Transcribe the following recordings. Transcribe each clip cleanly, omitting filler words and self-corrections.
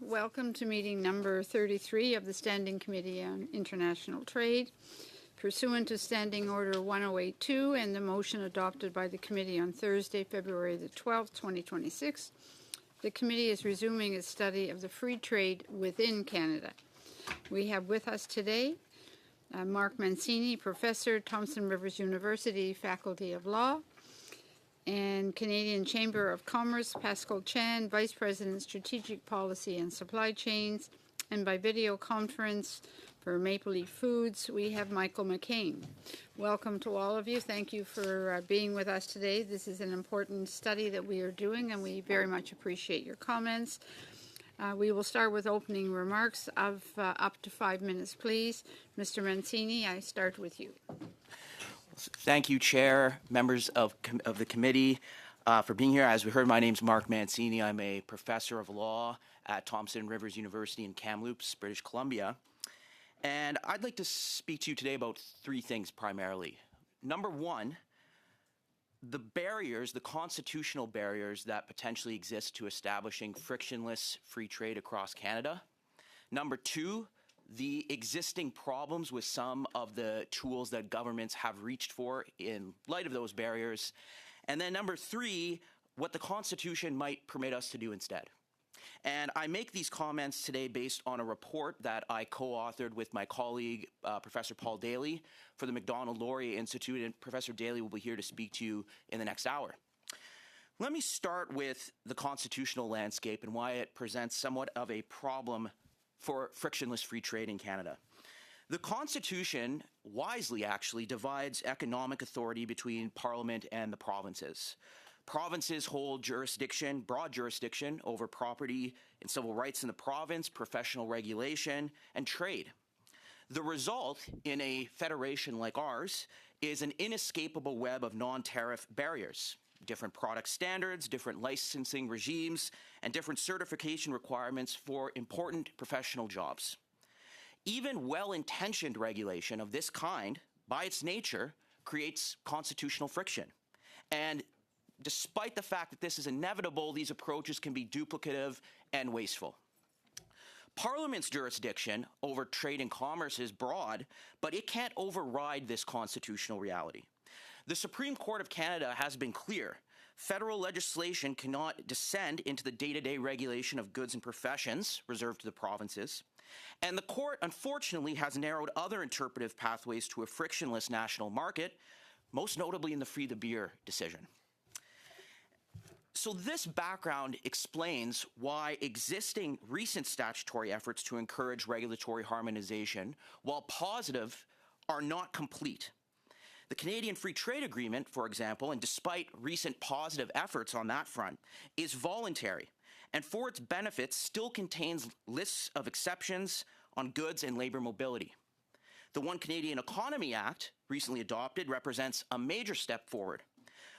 Welcome to meeting number 33 of the Standing Committee on International Trade. Pursuant to Standing Order 1082 and the motion adopted by the committee on Thursday, February the 12th, 2026, the committee is resuming its study of the free trade within Canada. We have with us today Mark Mancini, Professor, Thompson Rivers University, Faculty of Law, and Canadian Chamber of Commerce, Pascal Chan, Vice President, Strategic Policy and Supply Chains, and by video conference for Maple Leaf Foods, we have Michael McCain. Welcome to all of you. Thank you for being with us today. This is an important study that we are doing, and we very much appreciate your comments. We will start with opening remarks of up to 5 minutes, please. Mr. Mancini, I start with you. Thank you, Chair, members of the committee, for being here. As we heard, my name is Mark Mancini. I'm a professor of law at Thompson Rivers University in Kamloops, British Columbia. And I'd like to speak to you today about three things primarily. Number one, the barriers, the constitutional barriers that potentially exist to establishing frictionless free trade across Canada. Number two, the existing problems with some of the tools that governments have reached for in light of those barriers. And then number three, what the Constitution might permit us to do instead. And I make these comments today based on a report that I co-authored with my colleague, Professor Paul Daly, for the Macdonald-Laurier Institute, and Professor Daly will be here to speak to you in the next hour. Let me start with the constitutional landscape and why it presents somewhat of a problem for frictionless free trade in Canada. The Constitution wisely actually divides economic authority between Parliament and the provinces. Provinces hold jurisdiction, broad jurisdiction, over property and civil rights in the province, professional regulation, and trade. The result in a federation like ours is an inescapable web of non-tariff barriers. Different product standards, different licensing regimes, and different certification requirements for important professional jobs. Even well-intentioned regulation of this kind, by its nature, creates constitutional friction. And despite the fact that this is inevitable, these approaches can be duplicative and wasteful. Parliament's jurisdiction over trade and commerce is broad, but it can't override this constitutional reality. The Supreme Court of Canada has been clear. Federal legislation cannot descend into the day-to-day regulation of goods and professions reserved to the provinces. And the court, unfortunately, has narrowed other interpretive pathways to a frictionless national market, most notably in the Free the Beer decision. So this background explains why existing recent statutory efforts to encourage regulatory harmonization, while positive, are not complete. The Canadian Free Trade Agreement, for example, and despite recent positive efforts on that front, is voluntary, and for its benefits still contains lists of exceptions on goods and labor mobility. The One Canadian Economy Act, recently adopted, represents a major step forward.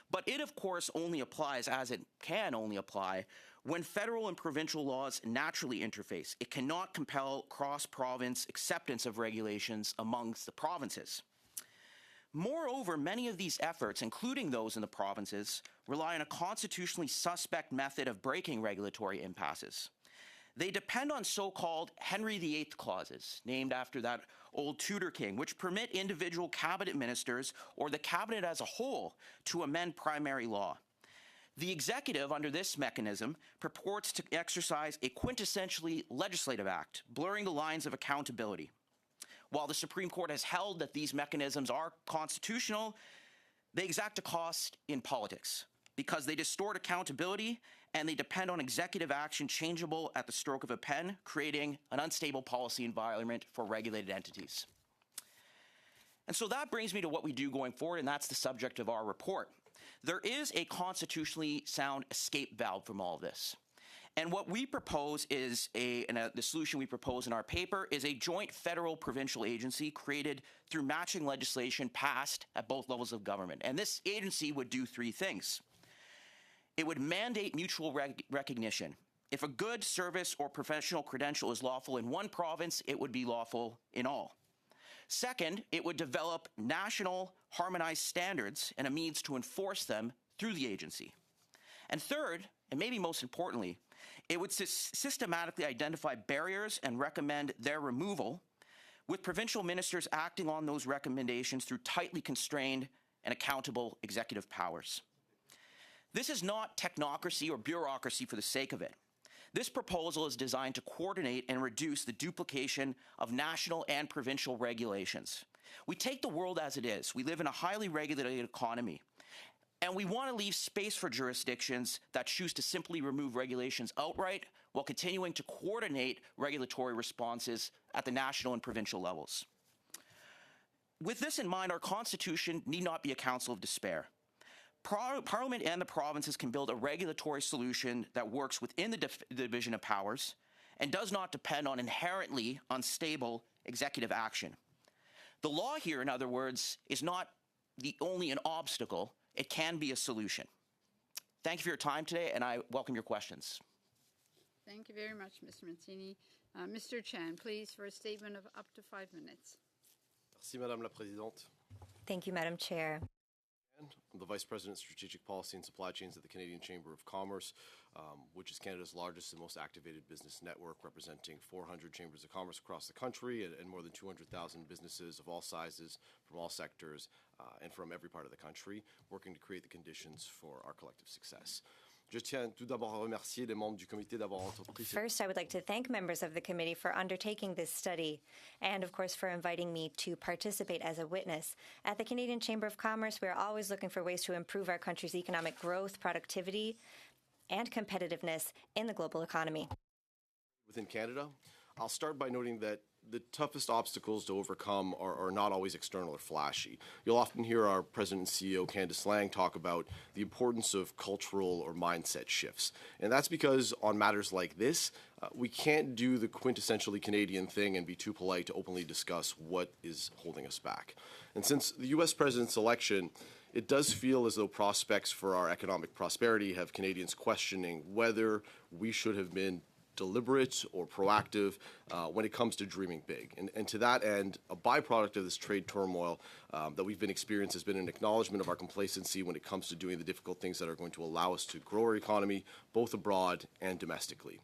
But it, of course, only applies, as it can only apply, when federal and provincial laws naturally interface. It cannot compel cross-province acceptance of regulations amongst the provinces. Moreover, many of these efforts, including those in the provinces, rely on a constitutionally suspect method of breaking regulatory impasses. They depend on so-called Henry VIII clauses, named after that old Tudor king, which permit individual cabinet ministers or the cabinet as a whole to amend primary law. The executive, under this mechanism, purports to exercise a quintessentially legislative act, blurring the lines of accountability. While the Supreme Court has held that these mechanisms are constitutional, they exact a cost in politics because they distort accountability and they depend on executive action changeable at the stroke of a pen, creating an unstable policy environment for regulated entities. And so that brings me to what we do going forward, and that's the subject of our report. There is a constitutionally sound escape valve from all of this. And what we propose is the solution we propose in our paper is a joint federal-provincial agency created through matching legislation passed at both levels of government. And this agency would do three things. It would mandate mutual recognition. If a good, service, or professional credential is lawful in one province, it would be lawful in all. Second, it would develop national harmonized standards and a means to enforce them through the agency. And third, and maybe most importantly, It would systematically identify barriers and recommend their removal, with provincial ministers acting on those recommendations through tightly constrained and accountable executive powers. This is not technocracy or bureaucracy for the sake of it. This proposal is designed to coordinate and reduce the duplication of national and provincial regulations. We take the world as it is. We live in a highly regulated economy, and we want to leave space for jurisdictions that choose to simply remove regulations outright while continuing to coordinate regulatory responses at the national and provincial levels. With this in mind, our Constitution need not be a council of despair. Parliament and the provinces can build a regulatory solution that works within the division of powers and does not depend on inherently unstable executive action. The law here, in other words, is not only an obstacle, it can be a solution. Thank you for your time today, and I welcome your questions. Thank you very much, Mr. Mancini. Mr. Chan, please, for a statement of up to 5 minutes. Merci, Madame la Présidente. Thank you, Madam Chair. I'm the Vice President of Strategic Policy and Supply Chains at the Canadian Chamber of Commerce, which is Canada's largest and most activated business network, representing 400 chambers of commerce across the country and more than 200,000 businesses of all sizes, from all sectors, and from every part of the country, working to create the conditions for our collective success. Je tiens tout d'abord à remercier les membres du comité d'avoir entrepris. First, I would like to thank members of the committee for undertaking this study and, of course, for inviting me to participate as a witness. At the Canadian Chamber of Commerce, we are always looking for ways to improve our country's economic growth, productivity, and competitiveness in the global economy. Within Canada, I'll start by noting that the toughest obstacles to overcome are not always external or flashy. You'll often hear our President and CEO, Candice Lang, talk about the importance of cultural or mindset shifts. And that's because on matters like this, we can't do the quintessentially Canadian thing and be too polite to openly discuss what is holding us back. And since the U.S. President's election, it does feel as though prospects for our economic prosperity have Canadians questioning whether we should have been deliberate or proactive when it comes to dreaming big. And to that end, a byproduct of this trade turmoil that we've been experiencing has been an acknowledgement of our complacency when it comes to doing the difficult things that are going to allow us to grow our economy, both abroad and domestically.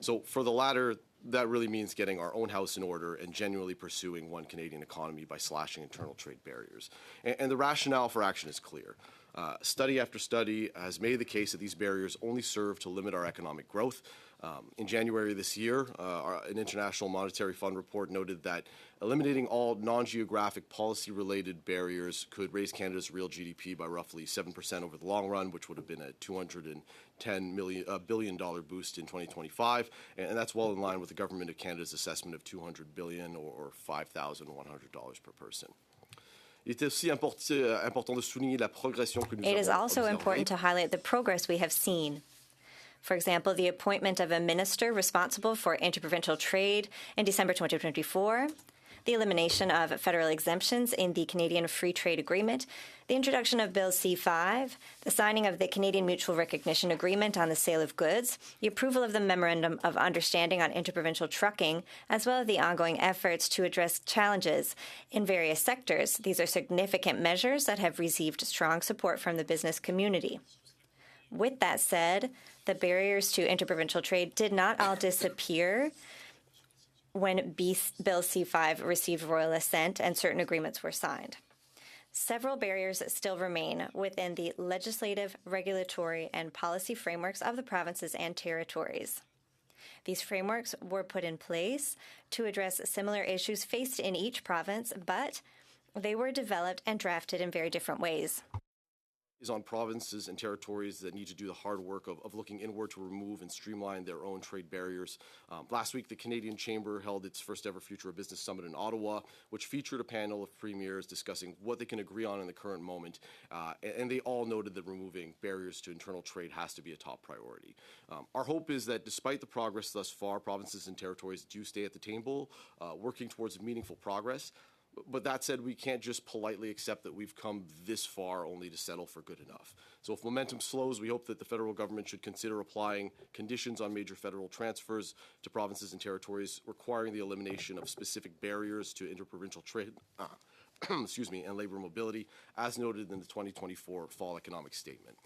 So for the latter, that really means getting our own house in order and genuinely pursuing one Canadian economy by slashing internal trade barriers. And the rationale for action is clear. Study after study has made the case that these barriers only serve to limit our economic growth. In January this year, an International Monetary Fund report noted that eliminating all non-geographic policy-related barriers could raise Canada's real GDP by roughly 7% over the long run, which would have been a $210 billion boost in 2025, and that's well in line with the Government of Canada's assessment of $200 billion or $5,100 per person. It is also important to highlight the progress we have seen. For example, the appointment of a minister responsible for interprovincial trade in December 2024, the elimination of federal exemptions in the Canadian Free Trade Agreement, the introduction of Bill C-5, the signing of the Canadian Mutual Recognition Agreement on the sale of goods, the approval of the Memorandum of Understanding on interprovincial trucking, as well as the ongoing efforts to address challenges in various sectors. These are significant measures that have received strong support from the business community. With that said, the barriers to interprovincial trade did not all disappear when Bill C-5 received royal assent and certain agreements were signed. Several barriers still remain within the legislative, regulatory, and policy frameworks of the provinces and territories. These frameworks were put in place to address similar issues faced in each province, but they were developed and drafted in very different ways. Is on provinces and territories that need to do the hard work of looking inward to remove and streamline their own trade barriers. Last week, the Canadian Chamber held its first ever Future of Business Summit in Ottawa, which featured a panel of premiers discussing what they can agree on in the current moment. And they all noted that removing barriers to internal trade has to be a top priority. Our hope is that despite the progress thus far, provinces and territories do stay at the table, working towards meaningful progress. But that said, we can't just politely accept that we've come this far only to settle for good enough. So if momentum slows, we hope that the federal government should consider applying conditions on major federal transfers to provinces and territories, requiring the elimination of specific barriers to interprovincial trade and labor mobility, as noted in the 2024 Fall Economic Statement.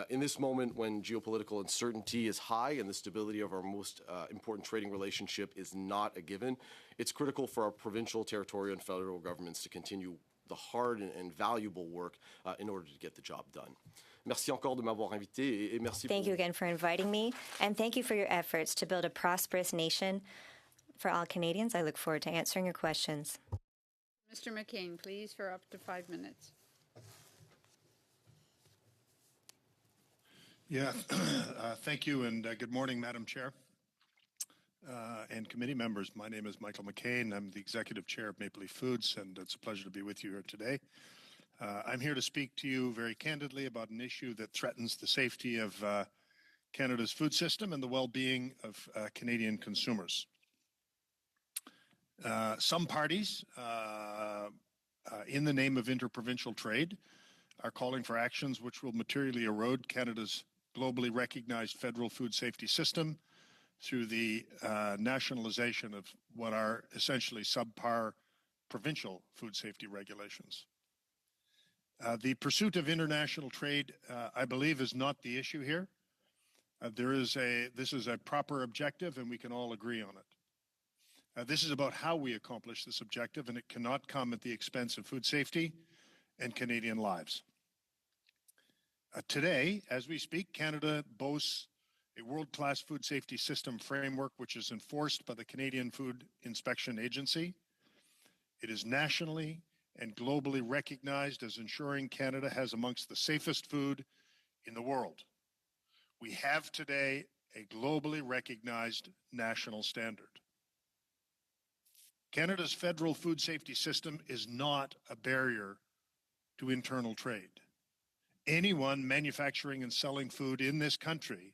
In this moment, when geopolitical uncertainty is high and the stability of our most important trading relationship is not a given, it's critical for our provincial, territorial, and federal governments to continue the hard and valuable work in order to get the job done. Merci encore de m'avoir invité et merci. Thank you again for inviting me, and thank you for your efforts to build a prosperous nation for all Canadians. I look forward to answering your questions. Mr. McCain, please, for up to 5 minutes. Yeah, thank you, and good morning, Madam Chair and committee members. My name is Michael McCain. I'm the Executive Chair of Maple Leaf Foods, and it's a pleasure to be with you here today. I'm here to speak to you very candidly about an issue that threatens the safety of Canada's food system and the well-being of Canadian consumers. Some parties, in the name of interprovincial trade, are calling for actions which will materially erode Canada's globally recognized federal food safety system through the nationalization of what are essentially subpar provincial food safety regulations. The pursuit of international trade, I believe, is not the issue here. This is a proper objective, and we can all agree on it. This is about how we accomplish this objective, and it cannot come at the expense of food safety and Canadian lives. Today, as we speak, Canada boasts a world-class food safety system framework which is enforced by the Canadian Food Inspection Agency. It is nationally and globally recognized as ensuring Canada has amongst the safest food in the world. We have today a globally recognized national standard. Canada's federal food safety system is not a barrier to internal trade. Anyone manufacturing and selling food in this country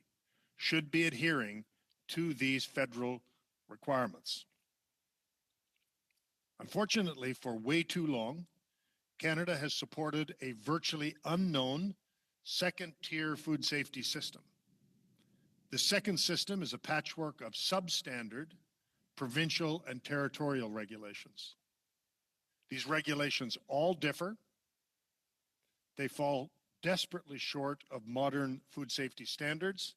should be adhering to these federal requirements. Unfortunately, for way too long, Canada has supported a virtually unknown second-tier food safety system. The second system is a patchwork of substandard provincial and territorial regulations. These regulations all differ. They fall desperately short of modern food safety standards,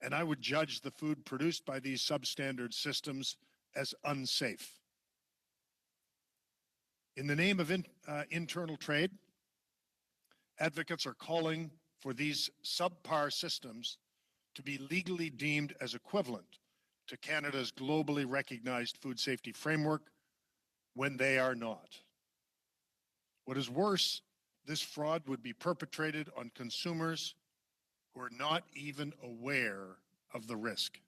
and I would judge the food produced by these substandard systems as unsafe. In the name of internal trade, advocates are calling for these subpar systems to be legally deemed as equivalent to Canada's globally recognized food safety framework when they are not. What is worse, this fraud would be perpetrated on consumers who are not even aware of the risk.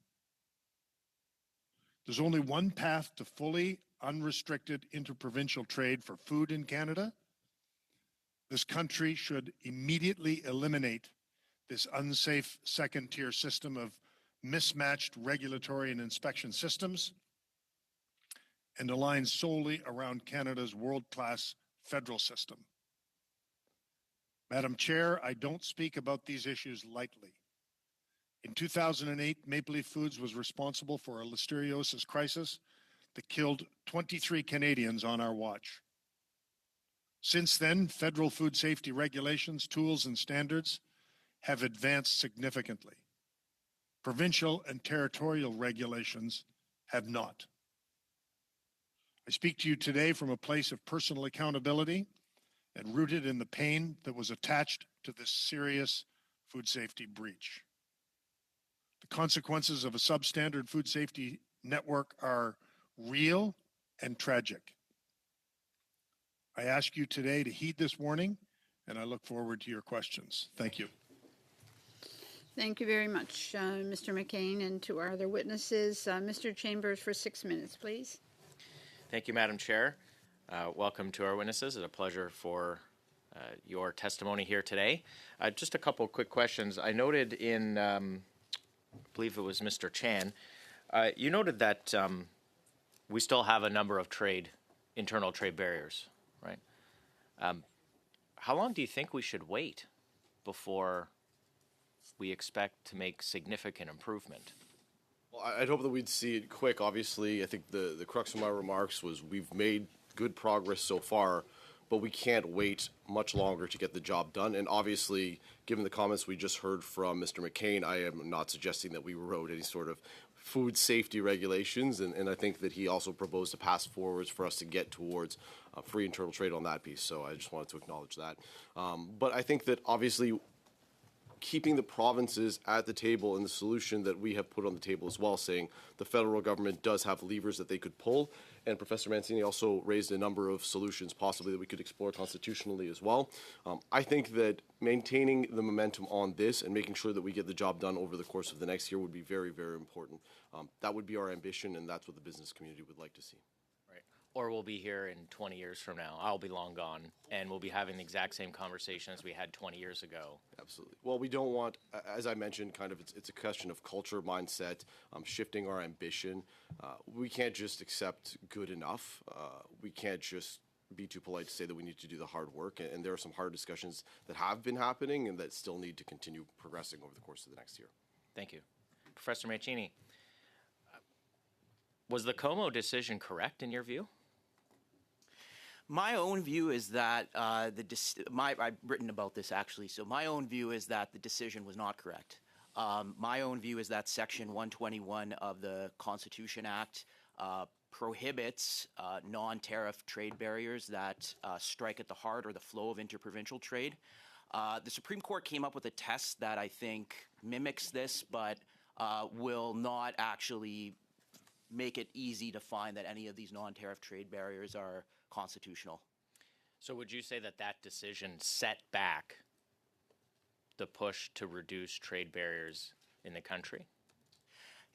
There's only one path to fully unrestricted interprovincial trade for food in Canada. This country should immediately eliminate this unsafe second-tier system of mismatched regulatory and inspection systems and align solely around Canada's world-class federal system. Madam Chair, I don't speak about these issues lightly. In 2008, Maple Leaf Foods was responsible for a listeriosis crisis that killed 23 Canadians on our watch. Since then, federal food safety regulations, tools, and standards have advanced significantly. Provincial and territorial regulations have not. I speak to you today from a place of personal accountability and rooted in the pain that was attached to this serious food safety breach. The consequences of a substandard food safety network are real and tragic. I ask you today to heed this warning, and I look forward to your questions. Thank you. Thank you very much, Mr. McCain, and to our other witnesses. Mr. Chambers for 6 minutes, please. Thank you, Madam Chair. Welcome to our witnesses. It's a pleasure for your testimony here today. Just a couple quick questions. I noted in, I believe it was Mr. Chan, you noted that we still have a number of internal trade barriers, right? How long do you think we should wait before we expect to make significant improvement? Well, I'd hope that we'd see it quick. Obviously, I think the crux of my remarks was we've made good progress so far, but we can't wait much longer to get the job done. And obviously, given the comments we just heard from Mr. McCain, I am not suggesting that we wrote any sort of food safety regulations, and I think that he also proposed a path forwards for us to get towards free internal trade on that piece. So I just wanted to acknowledge that. But I think that obviously keeping the provinces at the table and the solution that we have put on the table as well, saying the federal government does have levers that they could pull. And Professor Mancini also raised a number of solutions possibly that we could explore constitutionally as well. I think that maintaining the momentum on this and making sure that we get the job done over the course of the next year would be very, very important. That would be our ambition, and that's what the business community would like to see. Right. Or we'll be here in 20 years from now. I'll be long gone, and we'll be having the exact same conversation as we had 20 years ago. Absolutely. Well, we don't want, as I mentioned, kind of it's a question of culture, mindset, shifting our ambition. We can't just accept good enough. We can't just be too polite to say that we need to do the hard work. And there are some hard discussions that have been happening and that still need to continue progressing over the course of the next year. Thank you. Professor Mancini, was the Como decision correct in your view? My own view is that I've written about this actually. So my own view is that the decision was not correct. My own view is that Section 121 of the Constitution Act prohibits non-tariff trade barriers that strike at the heart or the flow of interprovincial trade. The Supreme Court came up with a test that I think mimics this, but will not actually make it easy to find that any of these non-tariff trade barriers are constitutional. So would you say that that decision set back the push to reduce trade barriers in the country?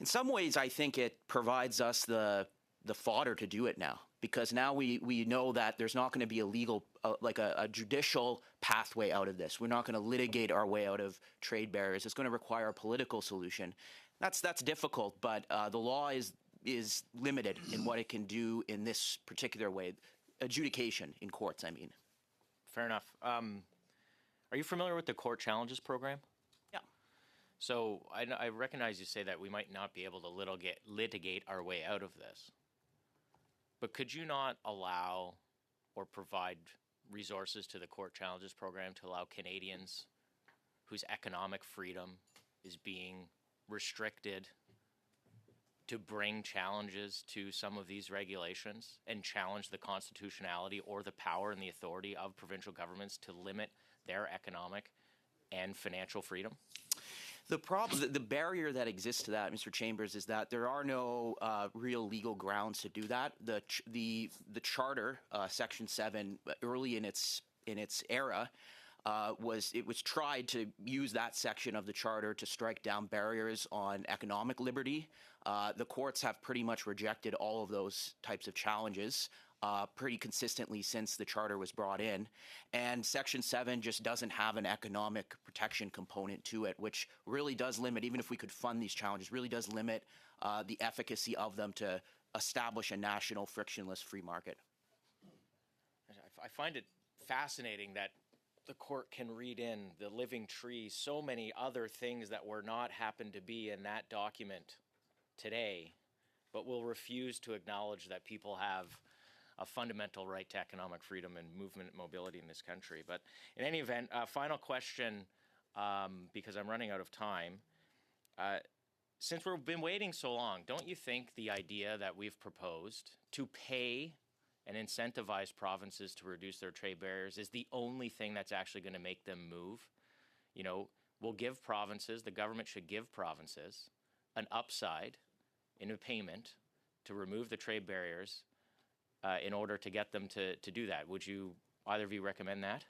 In some ways, I think it provides us the fodder to do it now, because now we know that there's not going to be a legal, like a judicial pathway out of this. We're not going to litigate our way out of trade barriers. It's going to require a political solution. That's difficult, but the law is limited in what it can do in this particular way. Adjudication in courts, I mean. Fair enough. Are you familiar with the Court Challenges program? Yeah. So I recognize you say that we might not be able to litigate our way out of this. But could you not allow or provide resources to the Court Challenges program to allow Canadians whose economic freedom is being restricted to bring challenges to some of these regulations and challenge the constitutionality or the power and the authority of provincial governments to limit their economic and financial freedom? The problem, the barrier that exists to that, Mr. Chambers, is that there are no real legal grounds to do that. The charter, Section 7, early in its era, was tried to use that section of the charter to strike down barriers on economic liberty. The courts have pretty much rejected all of those types of challenges pretty consistently since the charter was brought in. And Section 7 just doesn't have an economic protection component to it, which really does limit, even if we could fund these challenges, really does limit the efficacy of them to establish a national frictionless free market. I find it fascinating that the court can read in the living tree so many other things that were not happen to be in that document today, but will refuse to acknowledge that people have a fundamental right to economic freedom and movement and mobility in this country. But in any event, final question, because I'm running out of time. Since we've been waiting so long, don't you think the idea that we've proposed to pay and incentivize provinces to reduce their trade barriers is the only thing that's actually going to make them move? You know, we'll give provinces, the government should give provinces an upside in a payment to remove the trade barriers in order to get them to do that. Would you, either of you, recommend that?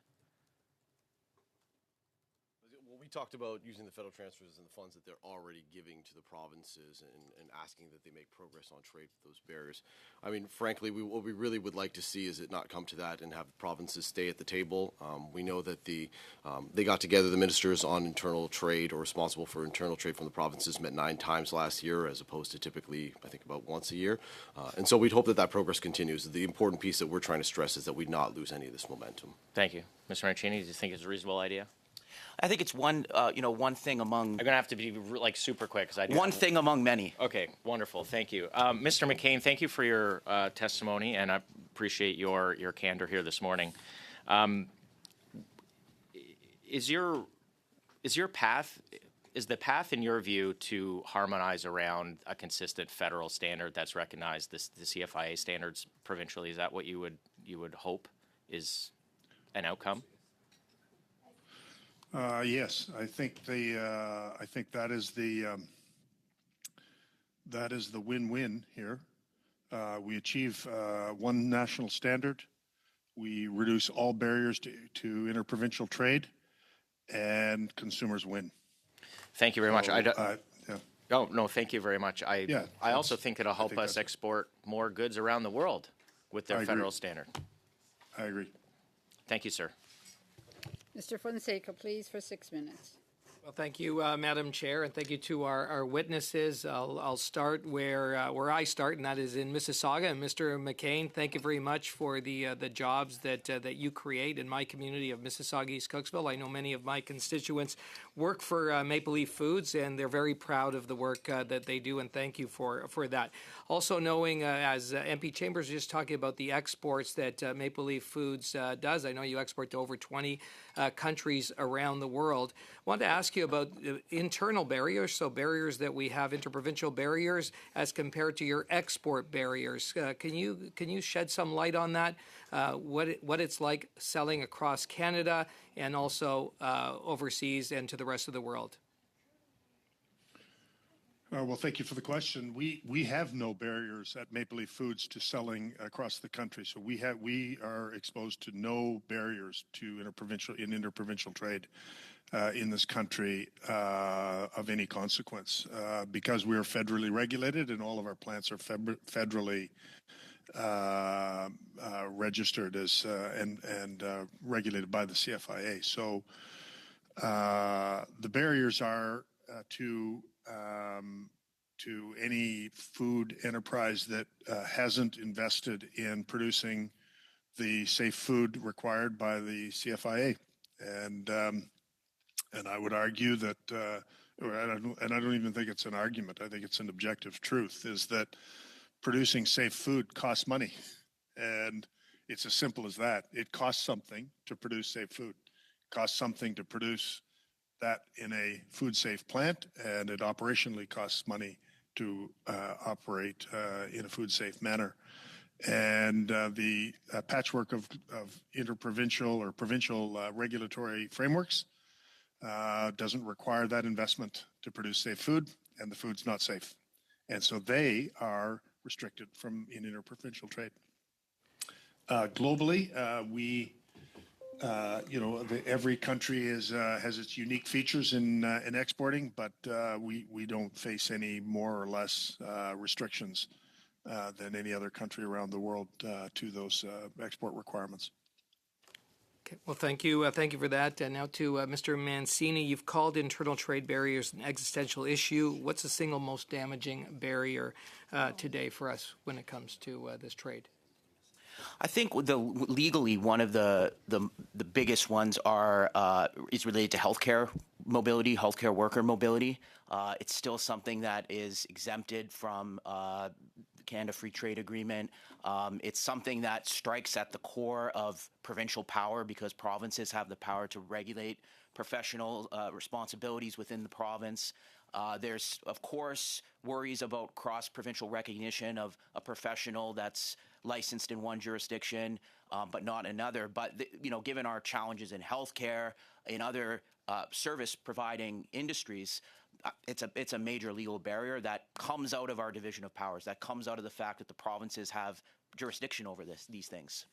Well, we talked about using the federal transfers and the funds that they're already giving to the provinces and asking that they make progress on trade with those barriers. I mean, frankly, what we really would like to see is it not come to that and have provinces stay at the table. We know that they got together, the ministers on internal trade or responsible for internal trade from the provinces met 9 times last year as opposed to typically, I think, about once a year. And so we'd hope that progress continues. The important piece that we're trying to stress is that we not lose any of this momentum. Thank you. Mr. Mancini, do you think it's a reasonable idea? I think it's one thing among... I'm going to have to be like super quick. Thing among many. Okay, wonderful. Thank you. Mr. McCain, thank you for your testimony, and appreciate your candor here this morning. Is the path, in your view, to harmonize around a consistent federal standard that's recognized, the CFIA standards provincially? Is that what you would hope is an outcome? Yes, I think that is the win-win here. We achieve one national standard. We reduce all barriers to interprovincial trade, and consumers win. Thank you very much. Yeah. Oh, no, thank you very much. I also think it'll help us that's it. export more goods around the world with their I agree. federal standard. I agree. Thank you, sir. Mr. Fonseca, please, for 6 minutes. Well, thank you, Madam Chair, and thank you to our witnesses. I'll start where I start, and that is in Mississauga. And Mr. McCain, thank you very much for the jobs that you create in my community of Mississauga, East Cooksville. I know many of my constituents work for Maple Leaf Foods, and they're very proud of the work that they do, and thank you for that. Also knowing, as MP Chambers was just talking about the exports that Maple Leaf Foods does, I know you export to over 20 countries around the world. I wanted to ask you about internal barriers, so barriers that we have, interprovincial barriers, as compared to your export barriers. Can you shed some light on that? What it's like selling across Canada and also overseas and to the rest of the world? Well, thank you for the question. We have no barriers at Maple Leaf Foods to selling across the country. So we are exposed to no barriers to interprovincial trade in this country of any consequence because we are federally regulated and all of our plants are federally registered as and regulated by the CFIA. So the barriers are to any food enterprise that hasn't invested in producing the safe food required by the CFIA, and I would argue that, and I don't even think it's an argument. I think it's an objective truth: is that producing safe food costs money, and it's as simple as that. It costs something to produce safe food. It costs something to produce that in a food safe plant, and it operationally costs money to operate in a food safe manner. And the patchwork of interprovincial or provincial regulatory frameworks doesn't require that investment to produce safe food, and the food's not safe. And so they are restricted from in interprovincial trade. Globally, every country has its unique features in exporting, but we don't face any more or less restrictions than any other country around the world to those export requirements. Okay. Well, thank you for that. And now to Mr. Mancini, you've called internal trade barriers an existential issue. What's the single most damaging barrier today for us when it comes to this trade? I think legally one of the biggest ones is related to healthcare mobility, healthcare worker mobility. It's still something that is exempted from Canada Free Trade Agreement. It's something that strikes at the core of provincial power because provinces have the power to regulate professional responsibilities within the province. There's, of course, worries about cross-provincial recognition of a professional that's licensed in one jurisdiction but not another. But given our challenges in healthcare, in other service-providing industries, it's a major legal barrier that comes out of our division of powers. That comes out of the fact that the provinces have jurisdiction over these things.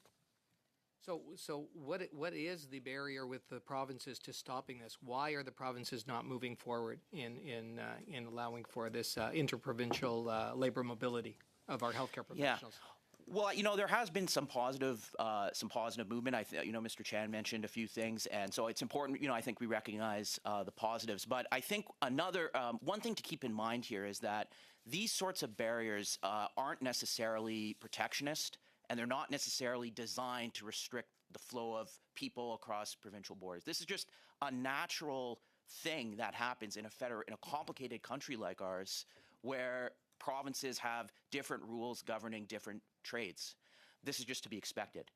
So what is the barrier with the provinces to stopping this? Why are the provinces not moving forward in allowing for this interprovincial labor mobility of our healthcare professionals? Yeah. Well, there has been some positive movement. Mr. Chan mentioned a few things, and so it's important. I think we recognize the positives. But I think another one thing to keep in mind here is that these sorts of barriers aren't necessarily protectionist, and they're not necessarily designed to restrict the flow of people across provincial borders. This is just a natural thing that happens in a complicated country like ours, where provinces have different rules governing different trades. this is just to be expected.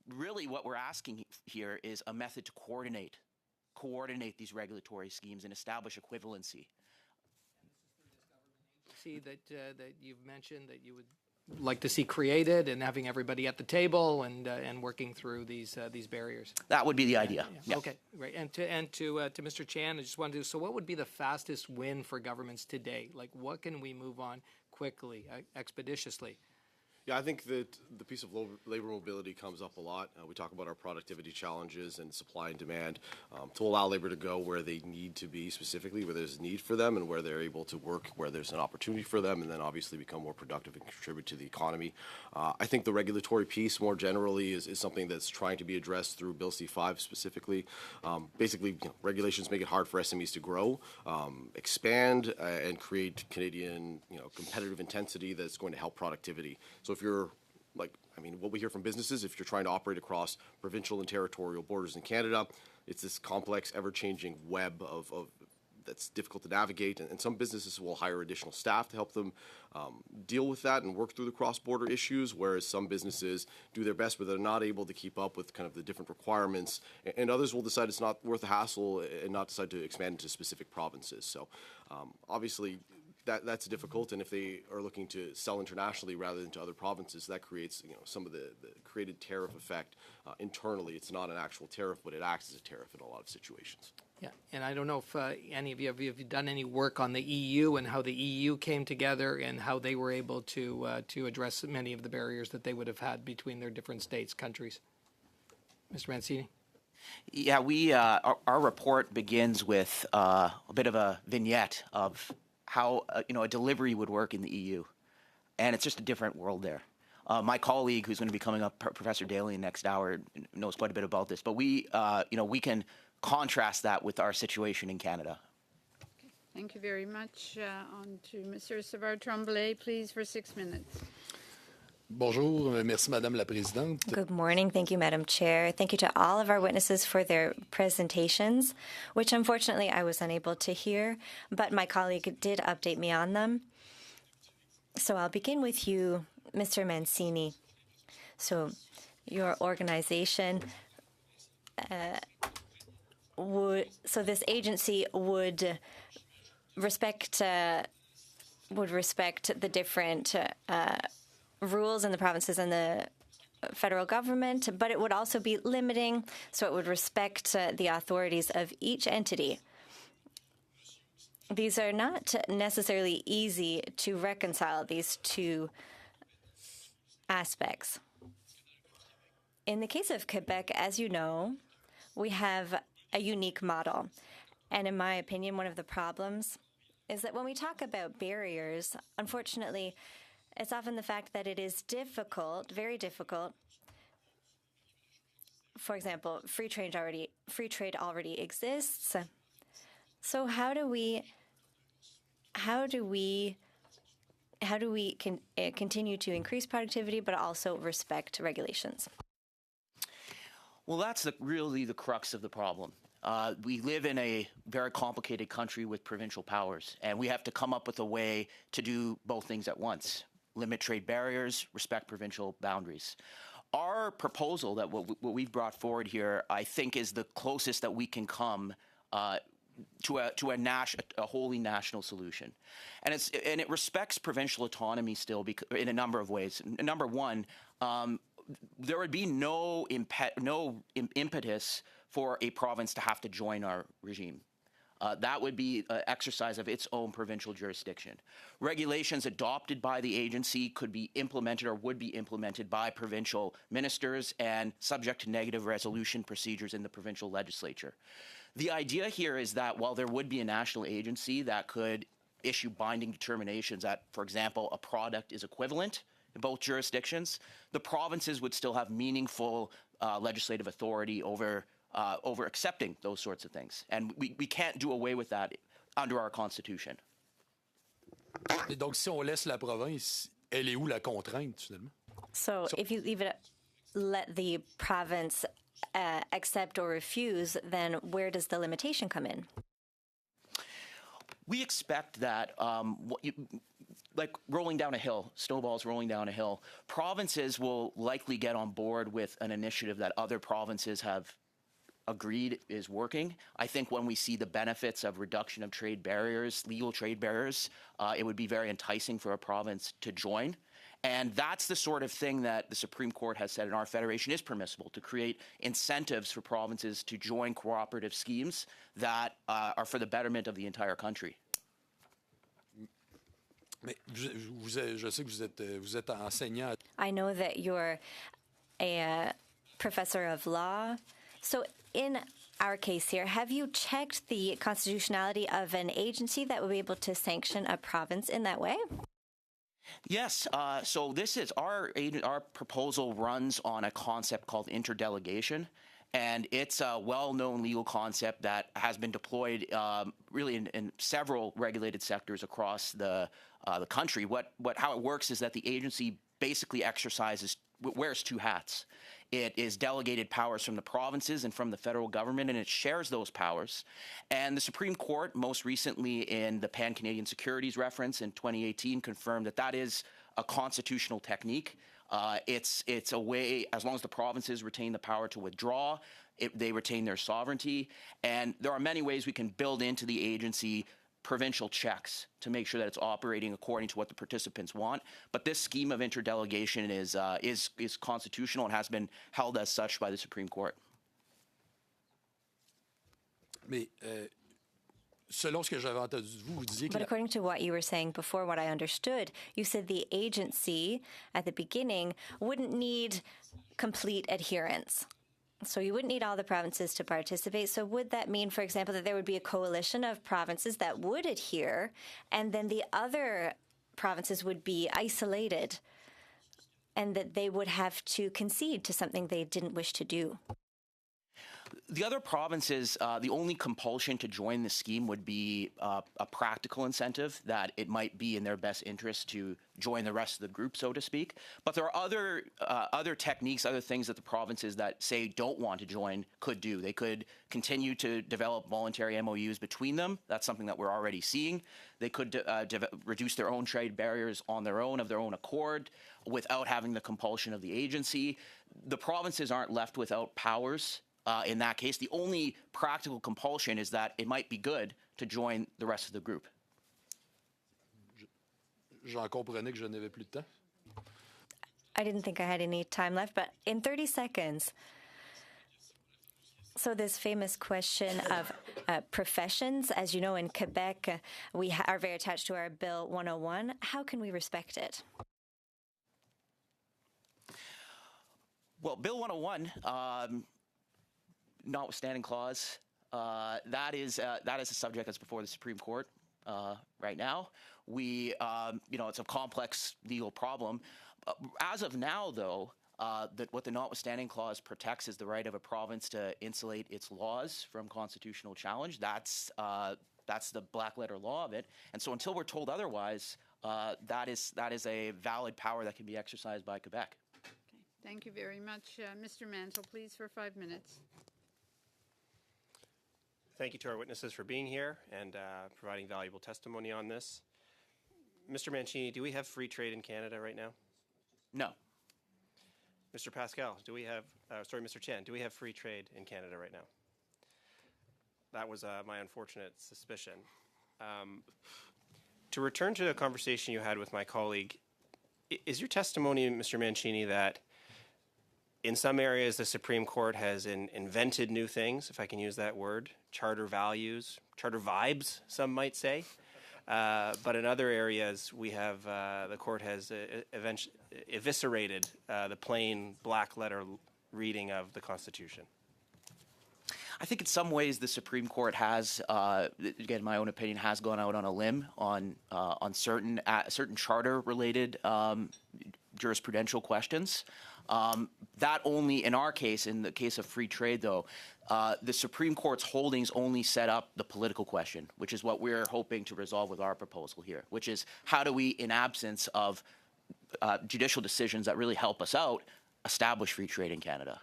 Really, what we're asking here is a method to coordinate these regulatory schemes and establish equivalency. See that you've mentioned that you would like to see created, and having everybody at the table and working through these barriers. That would be the idea. Yeah. Okay, great. And to Mr. Chan, I just wanted to. So, what would be the fastest win for governments today? Like, what can we move on quickly, expeditiously? Yeah, I think that the piece of labor mobility comes up a lot. We talk about our productivity challenges and supply and demand to allow labor to go where they need to be, specifically where there's a need for them and where they're able to work, where there's an opportunity for them, and then obviously become more productive and contribute to the economy. I think the regulatory piece more generally is something that's trying to be addressed through Bill C-5 specifically. Basically, regulations make it hard for SMEs to grow, expand, and create Canadian competitive intensity that's going to help productivity. So if you're what we hear from businesses, if you're trying to operate across provincial and territorial borders in Canada, it's this complex, ever-changing web of that's difficult to navigate, and some businesses will hire additional staff to help them deal with that and work through the cross-border issues, whereas some businesses do their best, but they're not able to keep up with kind of the different requirements, and others will decide it's not worth the hassle and not decide to expand into specific provinces. So obviously, that's difficult, and if they are looking to sell internationally rather than to other provinces, that creates some of the created tariff effect internally. It's not an actual tariff, but it acts as a tariff in a lot of situations. Yeah, and I don't know if any of you have done any work on the EU and how the EU came together and how they were able to address many of the barriers that they would have had between their different states, countries. Mr. Mancini? Yeah, our report begins with a bit of a vignette of how a delivery would work in the EU, and it's just a different world there. My colleague, who's going to be coming up, Professor Daly, next hour, knows quite a bit about this. But we can contrast that with our situation in Canada. Okay. Thank you very much. On to Mr. Savard-Tremblay, please, for 6 minutes. Bonjour, merci Madame la Présidente. Good morning. Thank you, Madam Chair. Thank you to all of our witnesses for their presentations, which unfortunately I was unable to hear, but my colleague did update me on them. So I'll begin with you, Mr. Mancini. So your organization this agency would respect the different rules in the provinces and the federal government, but it would also be limiting, so it would respect the authorities of each entity. These are not necessarily easy to reconcile, these two aspects. In the case of Quebec, as you know, we have a unique model. And in my opinion, one of the problems is that when we talk about barriers, unfortunately, it's often the fact that it is difficult, very difficult. For example, free trade already exists. So how do we continue to increase productivity but also respect regulations? Well, that's really the crux of the problem. We live in a very complicated country with provincial powers, and we have to come up with a way to do both things at once. Limit trade barriers, respect provincial boundaries. Our proposal, that what we've brought forward here, I think is the closest that we can come to a wholly national solution, and it respects provincial autonomy still in a number of ways. Number one, there would be no impetus for a province to have to join our regime. That would be an exercise of its own provincial jurisdiction. Regulations adopted by the agency could be implemented or would be implemented by provincial ministers and subject to negative resolution procedures in the provincial legislature. The idea here is that while there would be a national agency that could issue binding determinations that, for example, a product is equivalent in both jurisdictions, the provinces would still have meaningful legislative authority over accepting those sorts of things. And we can't do away with that under our Constitution. Et donc, si on laisse la province, elle est où la contrainte, finalement? So if you let the province accept or refuse, then where does the limitation come in? We expect that like rolling down a hill, snowballs rolling down a hill. Provinces will likely get on board with an initiative that other provinces have agreed is working. I think when we see the benefits of reduction of trade barriers, legal trade barriers, it would be very enticing for a province to join. And that's the sort of thing that the Supreme Court has said in our federation is permissible, to create incentives for provinces to join cooperative schemes that are for the betterment of the entire country. Mais je sais que vous êtes enseignant. I know that you're a professor of law. So in our case here, have you checked the constitutionality of an agency that would be able to sanction a province in that way? Yes. So this is our proposal runs on a concept called interdelegation. And it's a well-known legal concept that has been deployed really in several regulated sectors across the country. How it works is that the agency basically wears two hats. It is delegated powers from the provinces and from the federal government, and it shares those powers. And the Supreme Court, most recently in the Pan-Canadian Securities reference in 2018, confirmed that that is a constitutional technique. It's a way, as long as the provinces retain the power to withdraw, they retain their sovereignty. And there are many ways we can build into the agency provincial checks to make sure that it's operating according to what the participants want. But this scheme of interdelegation is constitutional and has been held as such by the Supreme Court. Mais selon ce que j'avais entendu de vous, vous disiez que But according to what you were saying before, what I understood, you said the agency at the beginning wouldn't need complete adherence. So you wouldn't need all the provinces to participate. So would that mean, for example, that there would be a coalition of provinces that would adhere, and then the other provinces would be isolated, and that they would have to concede to something they didn't wish to do? The other provinces, the only compulsion to join the scheme would be a practical incentive that it might be in their best interest to join the rest of the group, so to speak. But there are other techniques, other things that the provinces that say don't want to join could do. They could continue to develop voluntary MOUs between them. That's something that we're already seeing. They could reduce their own trade barriers on their own, of their own accord, without having the compulsion of the agency. The provinces aren't left without powers. In that case, the only practical compulsion is that it might be good to join the rest of the group. j'en comprenais que je n'avais plus de temps. I didn't think I had any time left, but in 30 seconds. So this famous question of professions, as you know, in Quebec, we are very attached to our Bill 101. How can we respect it? Well, Bill 101, notwithstanding clause, that is a subject that's before the Supreme Court right now. It's a complex legal problem. As of now, though, what the notwithstanding clause protects is the right of a province to insulate its laws from constitutional challenge. That's the black letter law of it. And so until we're told otherwise, that is a valid power that can be exercised by Quebec. Okay. Thank you very much. Mr. Mantle, please, for 5 minutes. Thank you to our witnesses for being here and providing valuable testimony on this. Mr. Mancini, do we have free trade in Canada right now? No. Mr. Pascal, Mr. Chen, do we have free trade in Canada right now? That was my unfortunate suspicion. To return to the conversation you had with my colleague, is your testimony, Mr. Mancini, that in some areas the Supreme Court has invented new things, if I can use that word, charter values, charter vibes, some might say, but in other areas we have the court has eviscerated the plain black letter reading of the Constitution? I think in some ways the Supreme Court has, again, my own opinion, has gone out on a limb on certain charter-related jurisprudential questions. That only, in our case, in the case of free trade, though, the Supreme Court's holdings only set up the political question, which is what we're hoping to resolve with our proposal here, which is how do we, in absence of judicial decisions that really help us out, establish free trade in Canada?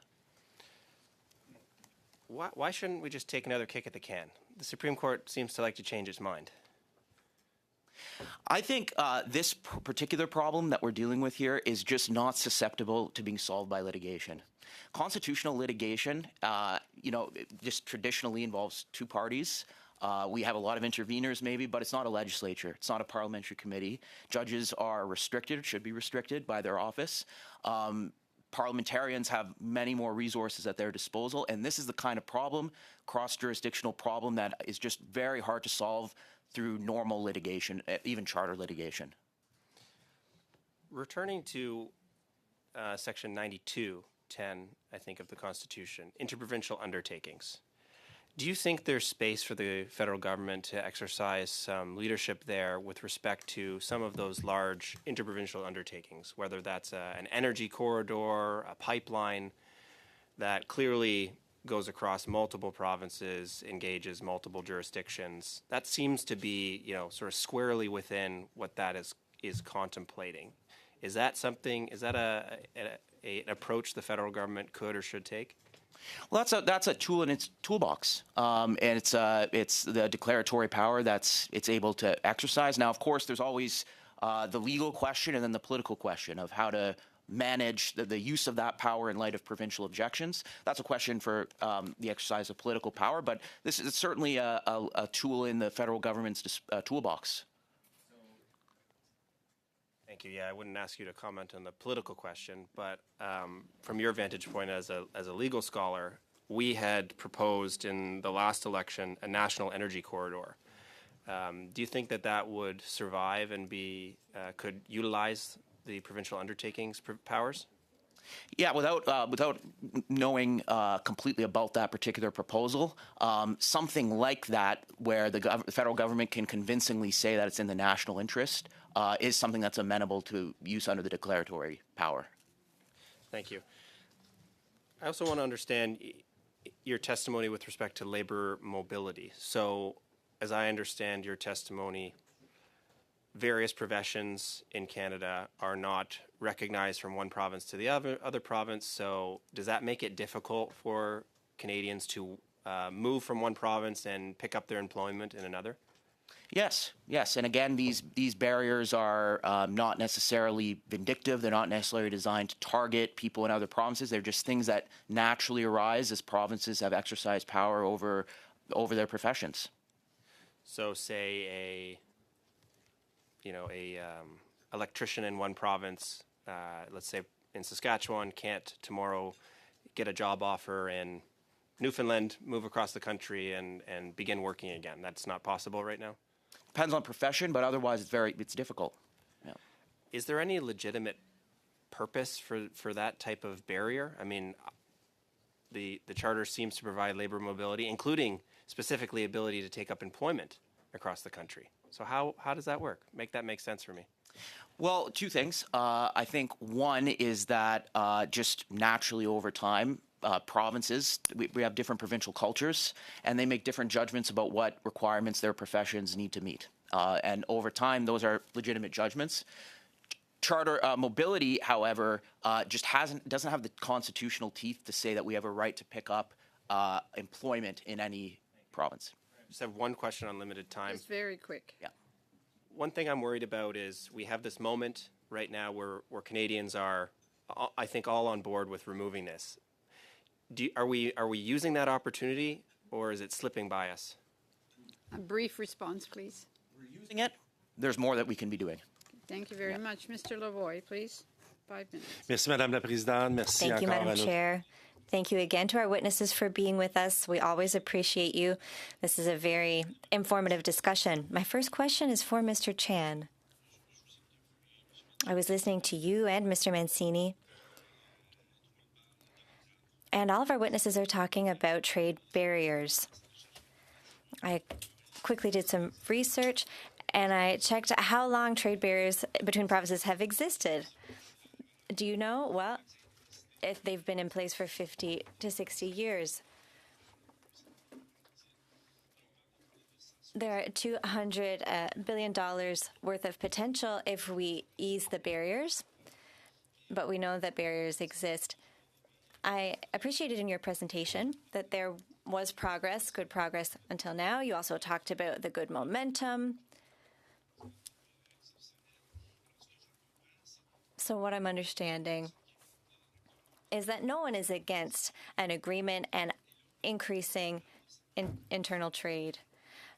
Why shouldn't we just take another kick at the can? The Supreme Court seems to like to change its mind. I think this particular problem that we're dealing with here is just not susceptible to being solved by litigation. Constitutional litigation, it just traditionally involves two parties. We have a lot of interveners maybe, but it's not a legislature. It's not a parliamentary committee. Judges are restricted, should be restricted by their office. Parliamentarians have many more resources at their disposal, and this is the kind of problem, cross-jurisdictional problem, that is just very hard to solve through normal litigation, even charter litigation. Returning to Section 92:10, I think, of the Constitution, interprovincial undertakings. Do you think there's space for the federal government to exercise some leadership there with respect to some of those large interprovincial undertakings, whether that's an energy corridor, a pipeline that clearly goes across multiple provinces, engages multiple jurisdictions? That seems to be, sort of squarely within what that is contemplating. Is that something? Is that an approach the federal government could or should take? Well, that's a tool in its toolbox, and it's the declaratory power it's able to exercise. Now, of course, there's always the legal question and then the political question of how to manage the use of that power in light of provincial objections. That's a question for the exercise of political power, but this is certainly a tool in the federal government's toolbox. Thank you. Yeah, I wouldn't ask you to comment on the political question, but from your vantage point as a legal scholar, we had proposed in the last election a national energy corridor. Do you think that would survive and could utilize the provincial undertakings powers? Yeah, without knowing completely about that particular proposal, something like that, where the federal government can convincingly say that it's in the national interest, is something that's amenable to use under the declaratory power. Thank you. I also want to understand your testimony with respect to labor mobility. So, as I understand your testimony, various professions in Canada are not recognized from one province to the other province. So does that make it difficult for Canadians to move from one province and pick up their employment in another? Yes. And again, these barriers are not necessarily vindictive. They're not necessarily designed to target people in other provinces. They're just things that naturally arise as provinces have exercised power over their professions. So say electrician in one province, let's say in Saskatchewan, can't tomorrow get a job offer in Newfoundland, move across the country and begin working again. That's not possible right now? Depends on profession, but otherwise it's difficult. Yeah. Is there any legitimate purpose for that type of barrier? I mean, the Charter seems to provide labor mobility, including specifically ability to take up employment across the country. So how does that work? Make that make sense for me. Well, two things. I think one is that just naturally over time, provinces, we have different provincial cultures, and they make different judgments about what requirements their professions need to meet. And over time, those are legitimate judgments. Charter mobility, however, just doesn't have the constitutional teeth to say that we have a right to pick up employment in any province. I just have one question on limited time. Just very quick. Yeah. One thing I'm worried about is we have this moment right now where Canadians are, I think, all on board with removing this. Are we using that opportunity, or is it slipping by us? A brief response, please. We're using it. There's more that we can be doing. Thank you very much. Mr. Lavoie, please. 5 minutes. Merci, Madame la Présidente. Merci Thank you, encore Madam à notre... Chair. Thank you again to our witnesses for being with us. We always appreciate you. This is a very informative discussion. My first question is for Mr. Chan. I was listening to you and Mr. Mancini, and all of our witnesses are talking about trade barriers. I quickly did some research, and I checked how long trade barriers between provinces have existed. Do you know? Well, if they've been in place for 50 to 60 years. There are $200 billion worth of potential if we ease the barriers, but we know that barriers exist. I appreciated in your presentation that there was progress, good progress until now. You also talked about the good momentum. So what I'm understanding is that no one is against an agreement and increasing internal trade.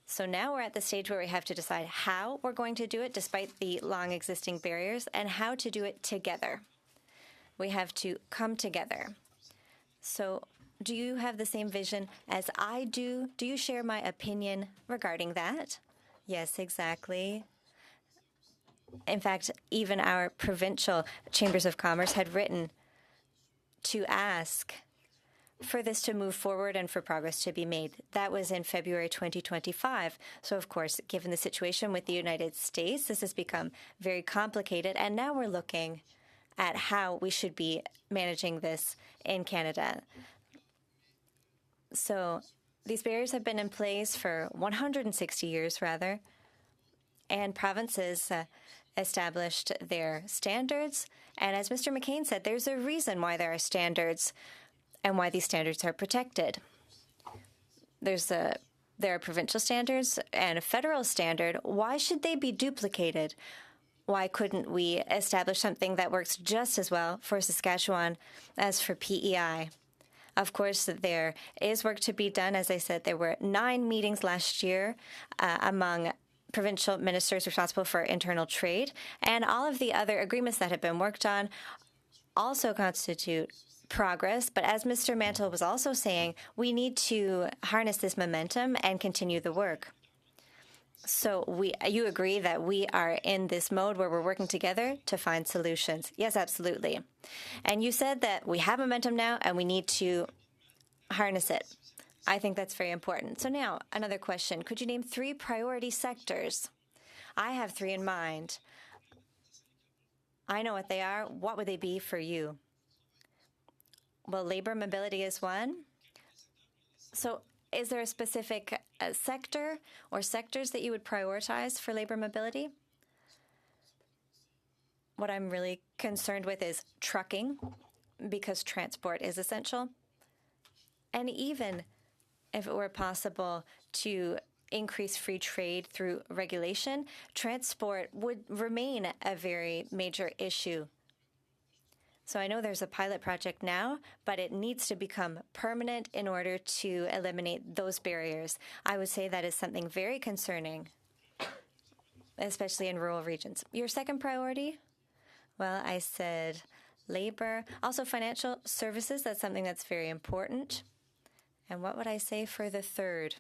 So now we're at the stage where we have to decide how we're going to do it despite the long existing barriers and how to do it together. We have to come together. So do you have the same vision as I do? Do you share my opinion regarding that? Yes, exactly. In fact, even our provincial chambers of commerce had written to ask for this to move forward and for progress to be made. That was in February 2025. So, of course, given the situation with the United States, this has become very complicated. And now we're looking at how we should be managing this in Canada. So these barriers have been in place for 160 years, rather, and provinces established their standards. And as Mr. McCain said, there's a reason why there are standards and why these standards are protected. There are provincial standards and a federal standard. Why should they be duplicated? Why couldn't we establish something that works just as well for Saskatchewan as for PEI? Of course, there is work to be done. As I said, there were 9 meetings last year among provincial ministers responsible for internal trade, and all of the other agreements that have been worked on also constitute progress. But as Mr. Mantle was also saying, we need to harness this momentum and continue the work. So you agree that we are in this mode where we're working together to find solutions? Yes, absolutely. And you said that we have momentum now and we need to harness it. I think that's very important. So now, another question. Could you name 3 priority sectors? I have 3 in mind. I know what they are. What would they be for you? Well, labor mobility is one. So is there a specific sector or sectors that you would prioritize for labor mobility? What I'm really concerned with is trucking, because transport is essential. And even if it were possible to increase free trade through regulation, transport would remain a very major issue. So I know there's a pilot project now, but it needs to become permanent in order to eliminate those barriers. I would say that is something very concerning, especially in rural regions. Your second priority? Well, I said labor. Also financial services, that's something that's very important. And what would I say for the third?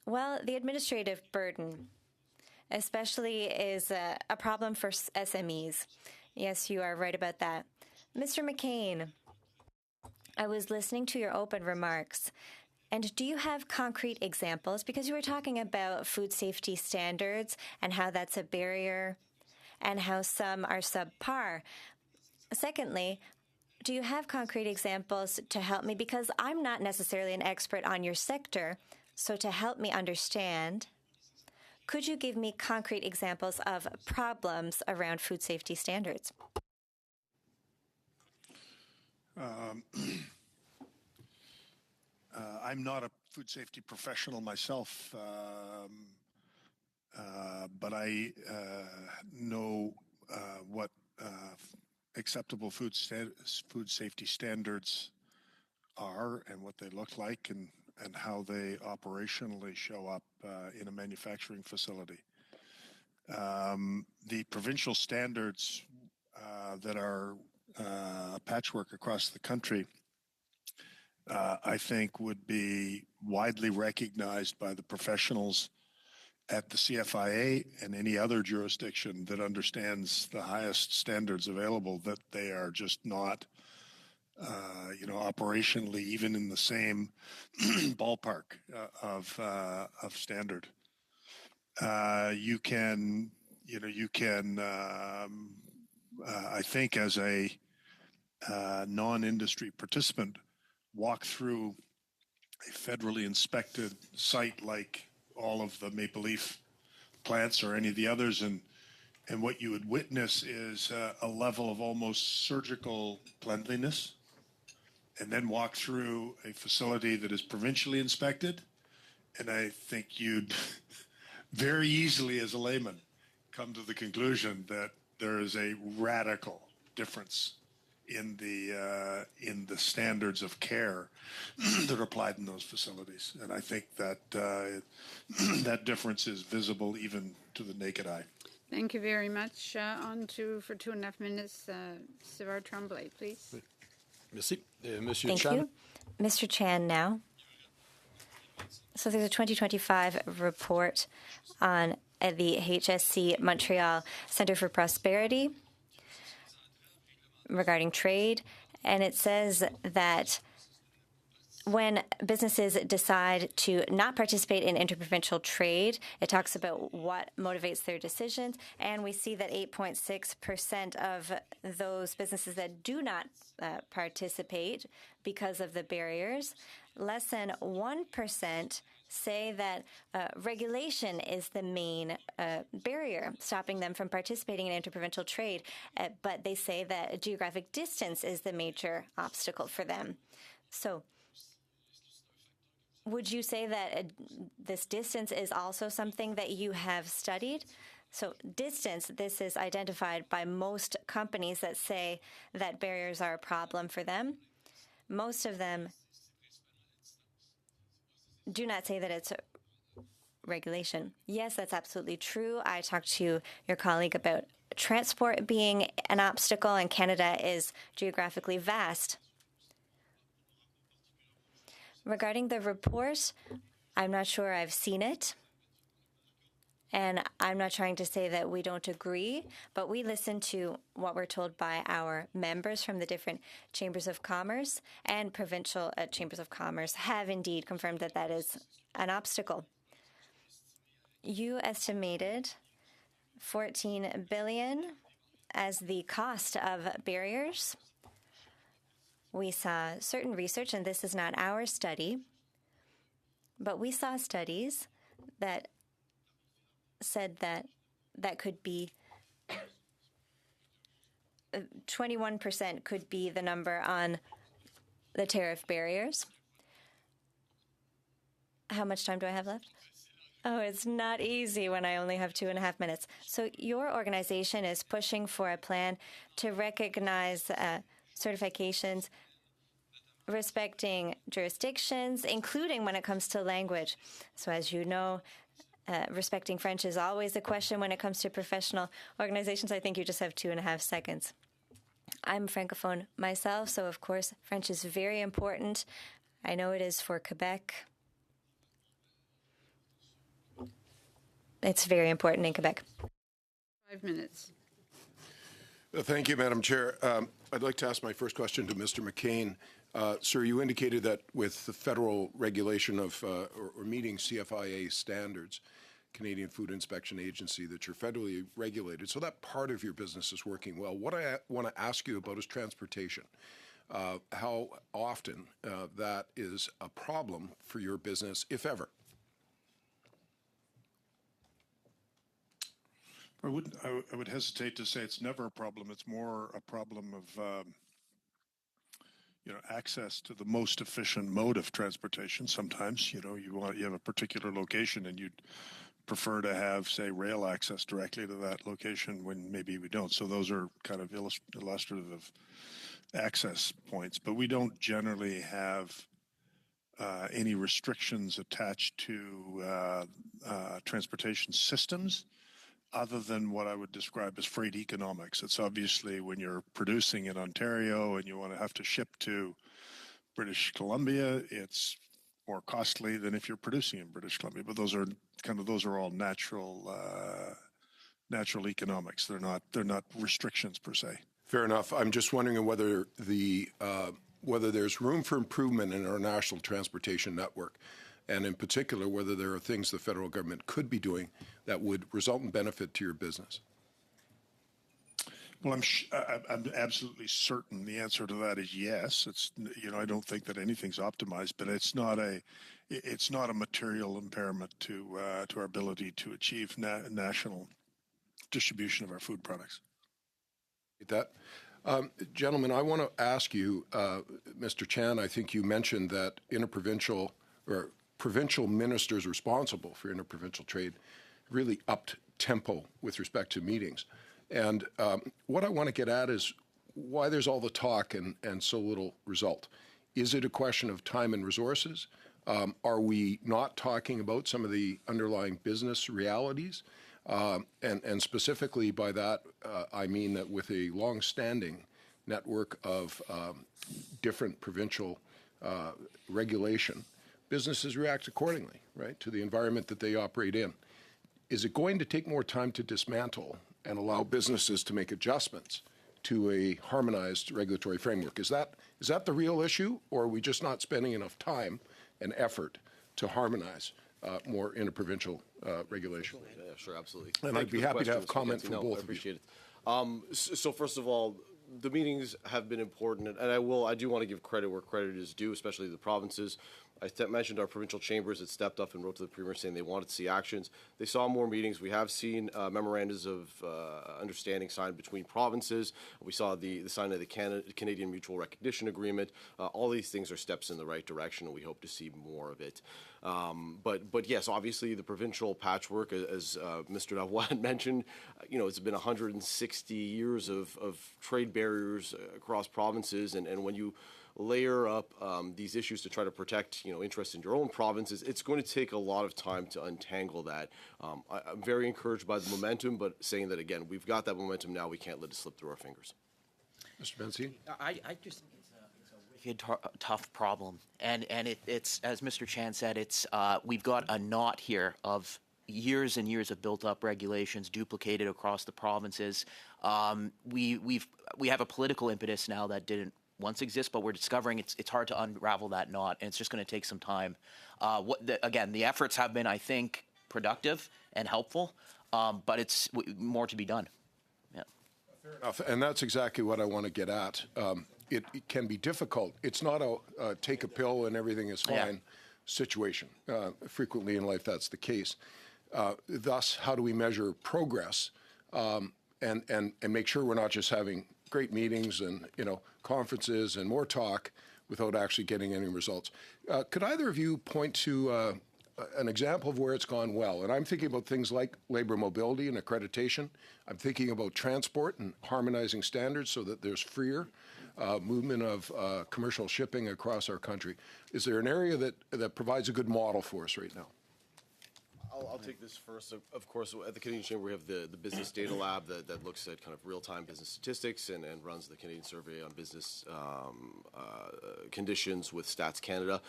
Well, the administrative burden, especially, is a problem for SMEs. Yes, you are right about that. Mr. McCain, I was listening to your open remarks. And do you have concrete examples? Because you were talking about food safety standards and how that's a barrier and how some are subpar. Secondly, do you have concrete examples to help me? Because I'm not necessarily an expert on your sector. So to help me understand, could you give me concrete examples of problems around food safety standards? I'm not a food safety professional myself, but I know what acceptable food safety standards are and what they look like and how they operationally show up in a manufacturing facility. The provincial standards that are a patchwork across the country, I think, would be widely recognized by the professionals at the CFIA and any other jurisdiction that understands the highest standards available, that they are just not, operationally even in the same ballpark of standard. You can, I think, as a non-industry participant, walk through a federally inspected site like all of the Maple Leaf plants or any of the others, and what you would witness is a level of almost surgical cleanliness, and then walk through a facility that is provincially inspected, and I think you'd very easily, as a layman, come to the conclusion that there is a radical difference in the standards of care that are applied in those facilities, and I think that that difference is visible even to the naked eye. Thank you very much. On to, for 2.5 minutes, Sivard Tremblay, please. Merci. Monsieur Thank Chan. you. Mr. Chan now. So there's a 2025 report on the HSC Montreal Centre for Prosperity regarding trade, and it says that when businesses decide to not participate in interprovincial trade, it talks about what motivates their decisions, and we see that 8.6% of those businesses that do not participate because of the barriers, less than 1% say that regulation is the main barrier stopping them from participating in interprovincial trade, but they say that geographic distance is the major obstacle for them. So would you say that this distance is also something that you have studied? So distance, this is identified by most companies that say that barriers are a problem for them. Most of them do not say that it's regulation. Yes, that's absolutely true. I talked to your colleague about transport being an obstacle, and Canada is geographically vast. Regarding the report, I'm not sure I've seen it, and I'm not trying to say that we don't agree, but we listen to what we're told by our members from the different chambers of commerce, and provincial chambers of commerce have indeed confirmed that that is an obstacle. You estimated $14 billion as the cost of barriers. We saw certain research, and this is not our study, but we saw studies that said that that could be 21% could be the number on the tariff barriers. How much time do I have left? Oh, it's not easy when I only have 2.5 minutes. So your organization is pushing for a plan to recognize certifications respecting jurisdictions, including when it comes to language. So as you know, respecting French is always a question when it comes to professional organizations. I think you just have 2.5 seconds. I'm Francophone myself, so of course French is very important. I know it is for Quebec. It's very important in Quebec. 5 minutes. Thank you, Madam Chair. I'd like to ask my first question to Mr. McCain. Sir, you indicated that with the federal regulation of or meeting CFIA standards, Canadian Food Inspection Agency, that you're federally regulated, so that part of your business is working well. What I want to ask you about is transportation. How often that is a problem for your business, if ever? I would hesitate to say it's never a problem. It's more a problem of access to the most efficient mode of transportation. Sometimes you have a particular location and you'd prefer to have, say, rail access directly to that location when maybe we don't. So those are kind of illustrative of access points. But we don't generally have any restrictions attached to transportation systems, other than what I would describe as freight economics. It's obviously when you're producing in Ontario and you want to have to ship to British Columbia, it's more costly than if you're producing in British Columbia. But those are all natural economics. They're not restrictions per se. Fair enough. I'm just wondering whether whether there's room for improvement in our national transportation network, and in particular, whether there are things the federal government could be doing that would result in benefit to your business. Well, I'm absolutely certain the answer to that is yes. It's I don't think that anything's optimized, but it's not a material impairment to our ability to achieve national distribution of our food products. That, gentlemen, I want to ask you, Mr. Chan. I think you mentioned that interprovincial or provincial ministers responsible for interprovincial trade really upped tempo with respect to meetings. And what I want to get at is why there's all the talk and so little result. Is it a question of time and resources? Are we not talking about some of the underlying business realities? And specifically by that, I mean that with a long-standing network of different provincial regulation, businesses react accordingly, right, to the environment that they operate in. Is it going to take more time to dismantle and allow businesses to make adjustments to a harmonized regulatory framework? Is that the real issue, or are we just not spending enough time and effort to harmonize more interprovincial regulation? Yeah, sure, absolutely. And I'd be happy to have comment from both I of you. appreciate it. So first of all, the meetings have been important, and I do want to give credit where credit is due, especially the provinces. I mentioned our provincial chambers had stepped up and wrote to the Premier saying they wanted to see actions. They saw more meetings. We have seen memorandums of understanding signed between provinces. We saw the signing of the Canadian Mutual Recognition Agreement. All these things are steps in the right direction, and we hope to see more of it. But yes, obviously the provincial patchwork, as Mr. Lavoie had mentioned, it's been 160 years of trade barriers across provinces, and when you layer up these issues to try to protect, interests in your own provinces, it's going to take a lot of time to untangle that. I'm very encouraged by the momentum, but saying that again, we've got that momentum now. We can't let it slip through our fingers. Mr. Bensey? I just think it's a wicked tough problem, and it's as Mr. Chan said, it's we've got a knot here of years and years of built-up regulations duplicated across the provinces. We have a political impetus now that didn't once exist, but we're discovering it's hard to unravel that knot, and it's just going to take some time. Again, the efforts have been, I think, productive and helpful, but it's more to be done. Yeah. Fair enough, and that's exactly what I want to get at. It can be difficult. It's not a take a pill and everything is fine situation. Frequently in life, that's the case. Thus, how do we measure progress and make sure we're not just having great meetings and conferences and more talk without actually getting any results? Could either of you point to an example of where it's gone well? And I'm thinking about things like labor mobility and accreditation. I'm thinking about transport and harmonizing standards so that there's freer movement of commercial shipping across our country. Is there an area that provides a good model for us right now? I'll take this first. Of course, at the Canadian Chamber, we have the Business Data Lab that looks at kind of real-time business statistics and runs the Canadian Survey on Business Conditions with Stats Canada.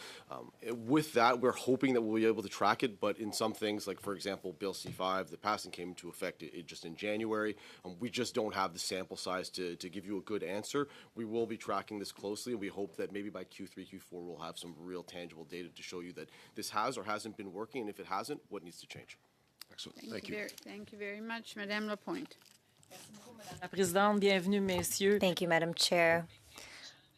With that, we're hoping that we'll be able to track it, but in some things, like, for example, Bill C-5, the passing came into effect just in January. We just don't have the sample size to give you a good answer. We will be tracking this closely, and we hope that maybe by Q3, Q4, we'll have some real tangible data to show you that this has or hasn't been working, and if it hasn't, what needs to change. Excellent. Thank you. Thank you very much. Madame Lapointe. La présidente, bienvenue, messieurs. Thank you, Madam Chair.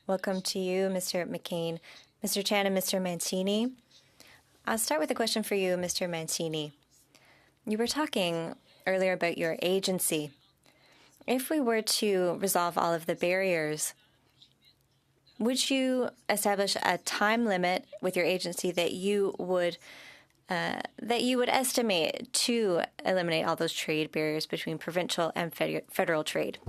Welcome to you, Mr. McCain. Mr. Chan and Mr. Mancini. I'll start with a question for you, Mr. Mancini. You were talking earlier about your agency. If we were to resolve all of the barriers, would you establish a time limit with your agency that you would estimate to eliminate all those trade barriers between provincial and federal trade?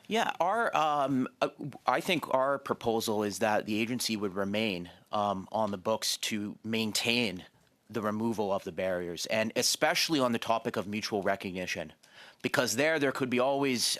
Yeah, I think our proposal is that the agency would remain on the books to maintain the removal of the barriers, and especially on the topic of mutual recognition, because there could be always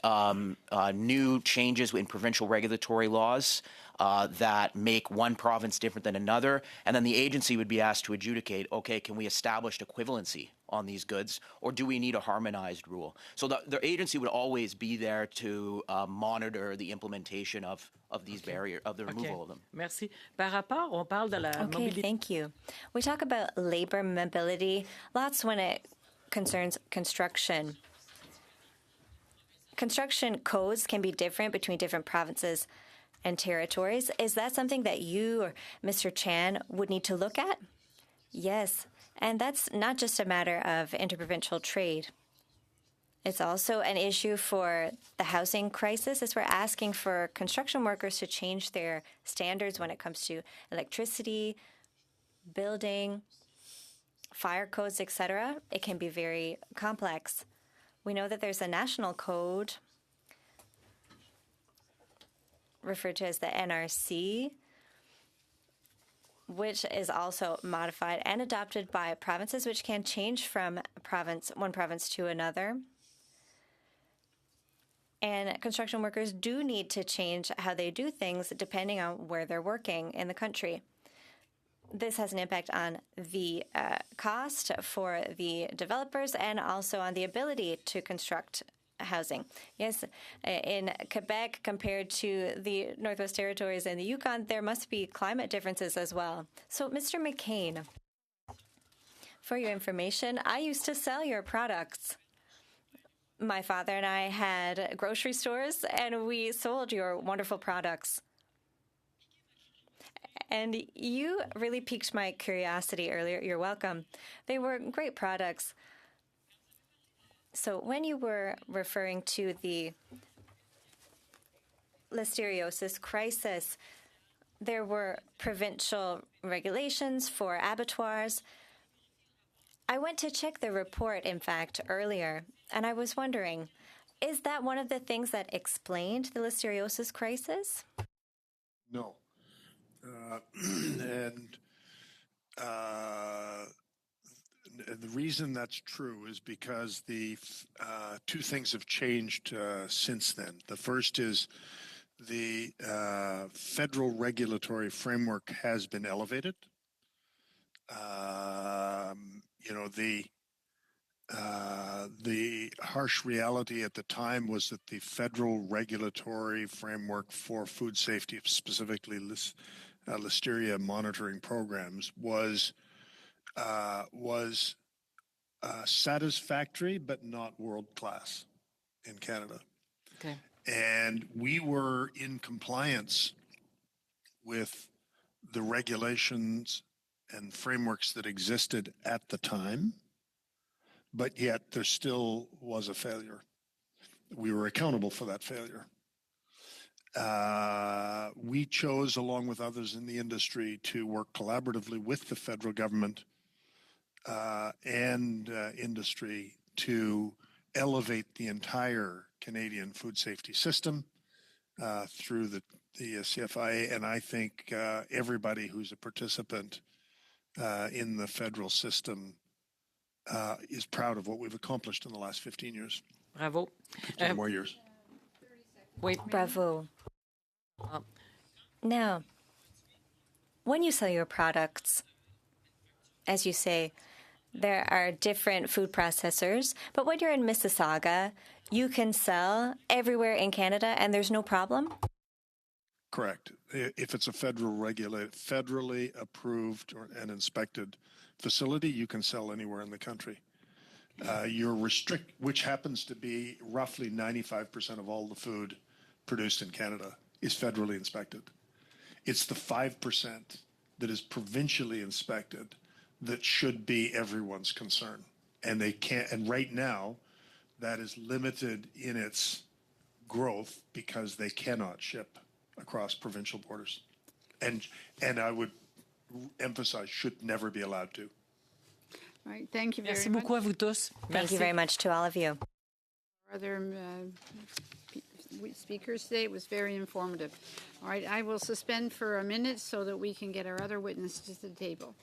new changes in provincial regulatory laws that make one province different than another, and then the agency would be asked to adjudicate, okay, can we establish equivalency on these goods, or do we need a harmonized rule? So the agency would always be there to monitor the implementation of these barriers, of the removal of them. Merci. Par rapport, on parle de la mobilité. Thank you. We talk about labor mobility lots when it concerns construction. Construction codes can be different between different provinces and territories. Is that something that you or Mr. Chan would need to look at? Yes. And that's not just a matter of interprovincial trade. It's also an issue for the housing crisis, as we're asking for construction workers to change their standards when it comes to electricity, building, fire codes, etc. It can be very complex. We know that there's a national code referred to as the NRC, which is also modified and adopted by provinces, which can change from one province to another. And construction workers do need to change how they do things depending on where they're working in the country. This has an impact on the cost for the developers and also on the ability to construct housing. Yes, in Quebec compared to the Northwest Territories and the Yukon, there must be climate differences as well. So, Mr. McCain, for your information, I used to sell your products. My father and I had grocery stores, and we sold your wonderful products. And you really piqued my curiosity earlier. You're welcome. They were great products. So when you were referring to the listeriosis crisis, there were provincial regulations for abattoirs. I went to check the report, in fact, earlier, and I was wondering, is that one of the things that explained the listeriosis crisis? No. The reason that's true is because the two things have changed since then. The first is the federal regulatory framework has been elevated. The harsh reality at the time was that the federal regulatory framework for food safety, specifically listeria monitoring programs, was satisfactory but not world class in Canada. Okay. And we were in compliance with the regulations and frameworks that existed at the time, but yet there still was a failure. We were accountable for that failure. We chose, along with others in the industry, to work collaboratively with the federal government and industry to elevate the entire Canadian food safety system through the CFIA, and I think everybody who's a participant in the federal system is proud of what we've accomplished in the last 15 years. Bravo. 15 more years. Wait. Bravo. Now, when you sell your products, as you say, there are different food processors, but when you're in Mississauga, you can sell everywhere in Canada and there's no problem? Correct. If it's a federally approved and inspected facility, you can sell anywhere in the country. Which happens to be roughly 95% of all the food produced in Canada is federally inspected. It's the 5% that is provincially inspected that should be everyone's concern. And they can't, and right now, that is limited in its growth because they cannot ship across provincial borders. And I would emphasize, should never be allowed to. All right, thank you very Merci much. beaucoup à vous tous. Thank you very much to all of you. Other speakers today, it was very informative. All right, I will suspend for a minute so that we can get our other witnesses to the table.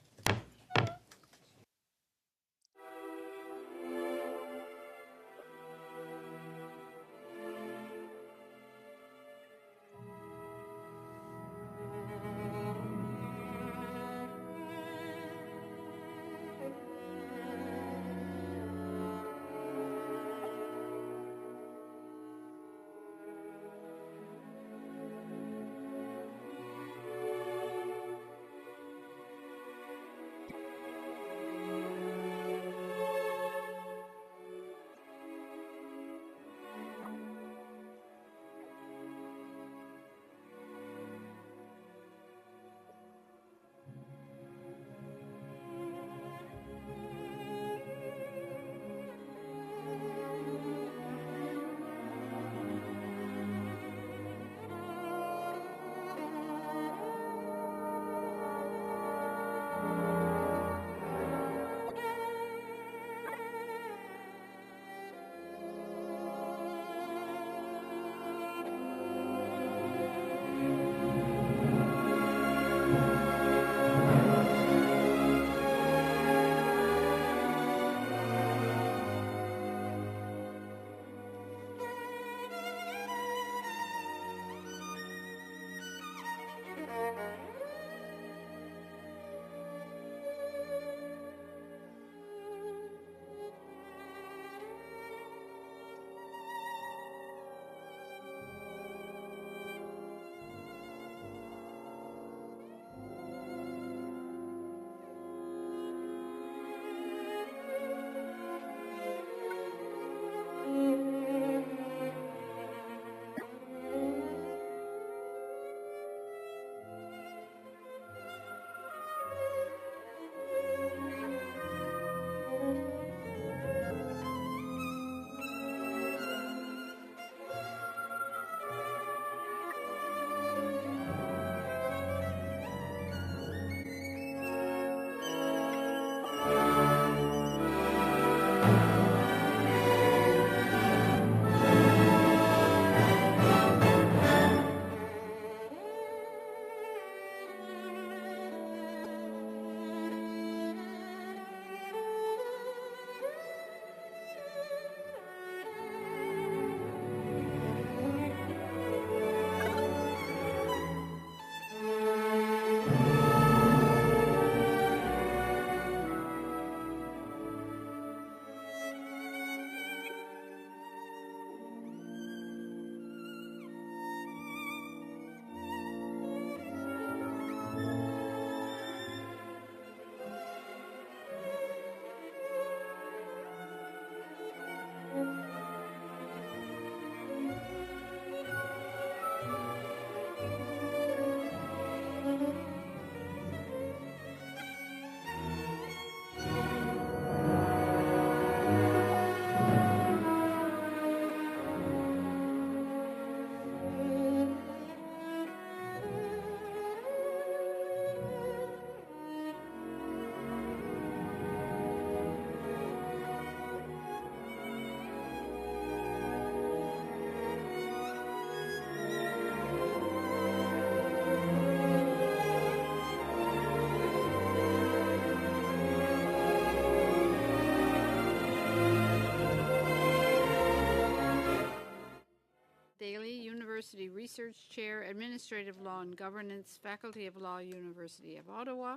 Daly, University Research Chair, Administrative Law and Governance, Faculty of Law, University of Ottawa.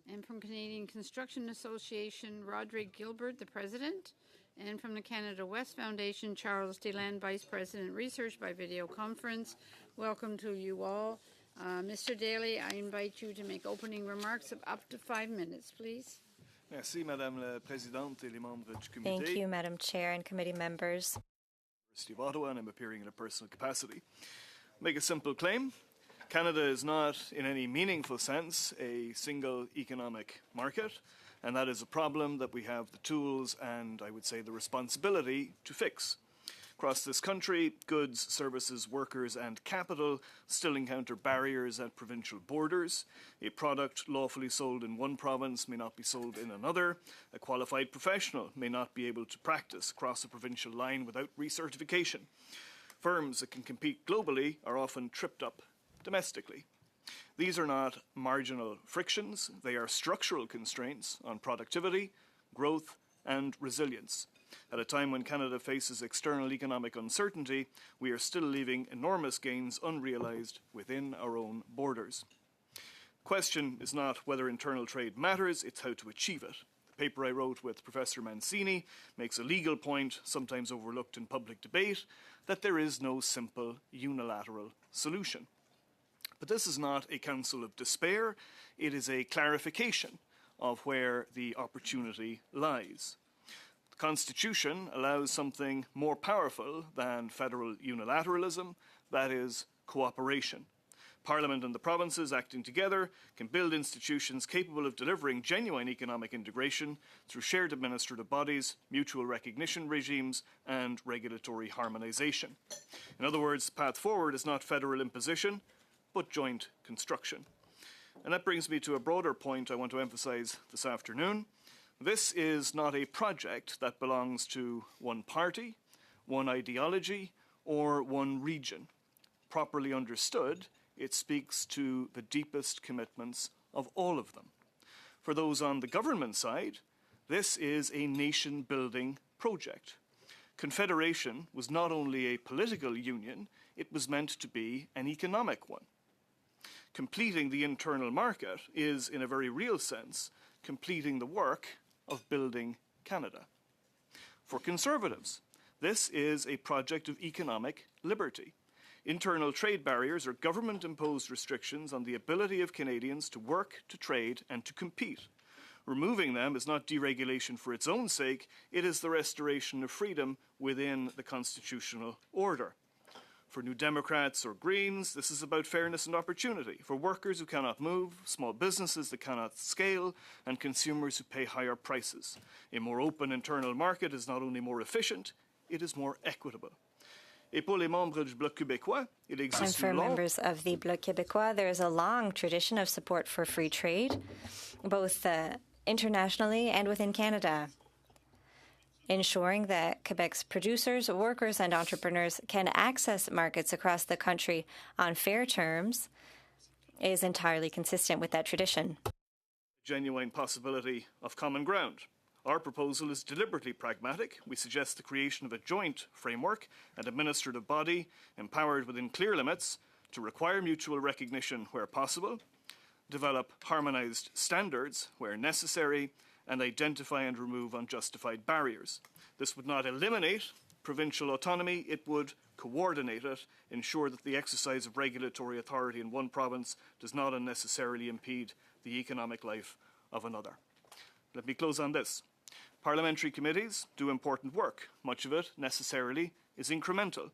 And from Canadian Construction Association, Roderick Gilbert, the President. And from the Canada West Foundation, Charles Deland, Vice President, Research by Video Conference. Welcome to you all. Mr. Daly, I invite you to make opening remarks of up to 5 minutes, please. Merci, Madame la Présidente et les membres du comité. Thank you, Madam Chair and committee members. University of Ottawa, and I'm appearing in a personal capacity. Make a simple claim. Canada is not, in any meaningful sense, a single economic market, and that is a problem that we have the tools and, I would say, the responsibility to fix. Across this country, goods, services, workers, and capital still encounter barriers at provincial borders. A product lawfully sold in one province may not be sold in another. A qualified professional may not be able to practice across a provincial line without recertification. Firms that can compete globally are often tripped up domestically. These are not marginal frictions, they are structural constraints on productivity, growth, and resilience. At a time when Canada faces external economic uncertainty, we are still leaving enormous gains unrealised within our own borders. The question is not whether internal trade matters, it's how to achieve it. The paper I wrote with Professor Mancini makes a legal point, sometimes overlooked in public debate, that there is no simple unilateral solution. But this is not a counsel of despair, it is a clarification of where the opportunity lies. The Constitution allows something more powerful than federal unilateralism, that is, cooperation. Parliament and the provinces acting together can build institutions capable of delivering genuine economic integration through shared administrative bodies, mutual recognition regimes, and regulatory harmonisation. In other words, the path forward is not federal imposition, but joint construction. And that brings me to a broader point I want to emphasise this afternoon. This is not a project that belongs to one party, one ideology, or one region. Properly understood, it speaks to the deepest commitments of all of them. For those on the government side, this is a nation-building project. Confederation was not only a political union, it was meant to be an economic one. Completing the internal market is, in a very real sense, completing the work of building Canada. For Conservatives, this is a project of economic liberty. Internal trade barriers are government-imposed restrictions on the ability of Canadians to work, to trade, and to compete. Removing them is not deregulation for its own sake, it is the restoration of freedom within the constitutional order. For New Democrats or Greens, this is about fairness and opportunity. For workers who cannot move, small businesses that cannot scale, and consumers who pay higher prices. A more open internal market is not only more efficient, it is more equitable. Et pour les membres du Bloc québécois, il And existe for une longue... members of the Bloc québécois, there is a long tradition of support for free trade, both internationally and within Canada. Ensuring that Quebec's producers, workers, and entrepreneurs can access markets across the country on fair terms is entirely consistent with that tradition. Genuine possibility of common ground. Our proposal is deliberately pragmatic. We suggest the creation of a joint framework and administrative body empowered within clear limits to require mutual recognition where possible, develop harmonised standards where necessary, and identify and remove unjustified barriers. This would not eliminate provincial autonomy, it would coordinate it, ensure that the exercise of regulatory authority in one province does not unnecessarily impede the economic life of another. Let me close on this. Parliamentary committees do important work. Much of it, necessarily, is incremental.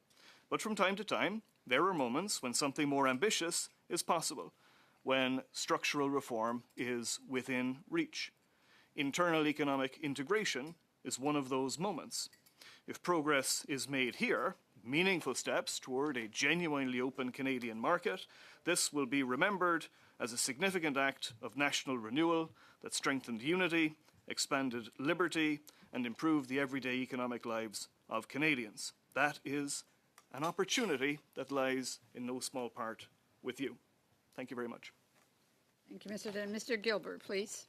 But from time to time, there are moments when something more ambitious is possible, when structural reform is within reach. Internal economic integration is one of those moments. If progress is made here, meaningful steps toward a genuinely open Canadian market, this will be remembered as a significant act of national renewal that strengthened unity, expanded liberty, and improved the everyday economic lives of Canadians. That is an opportunity that lies in no small part with you. Thank you very much. Thank you, Mr. Dunn. Mr. Gilbert, please.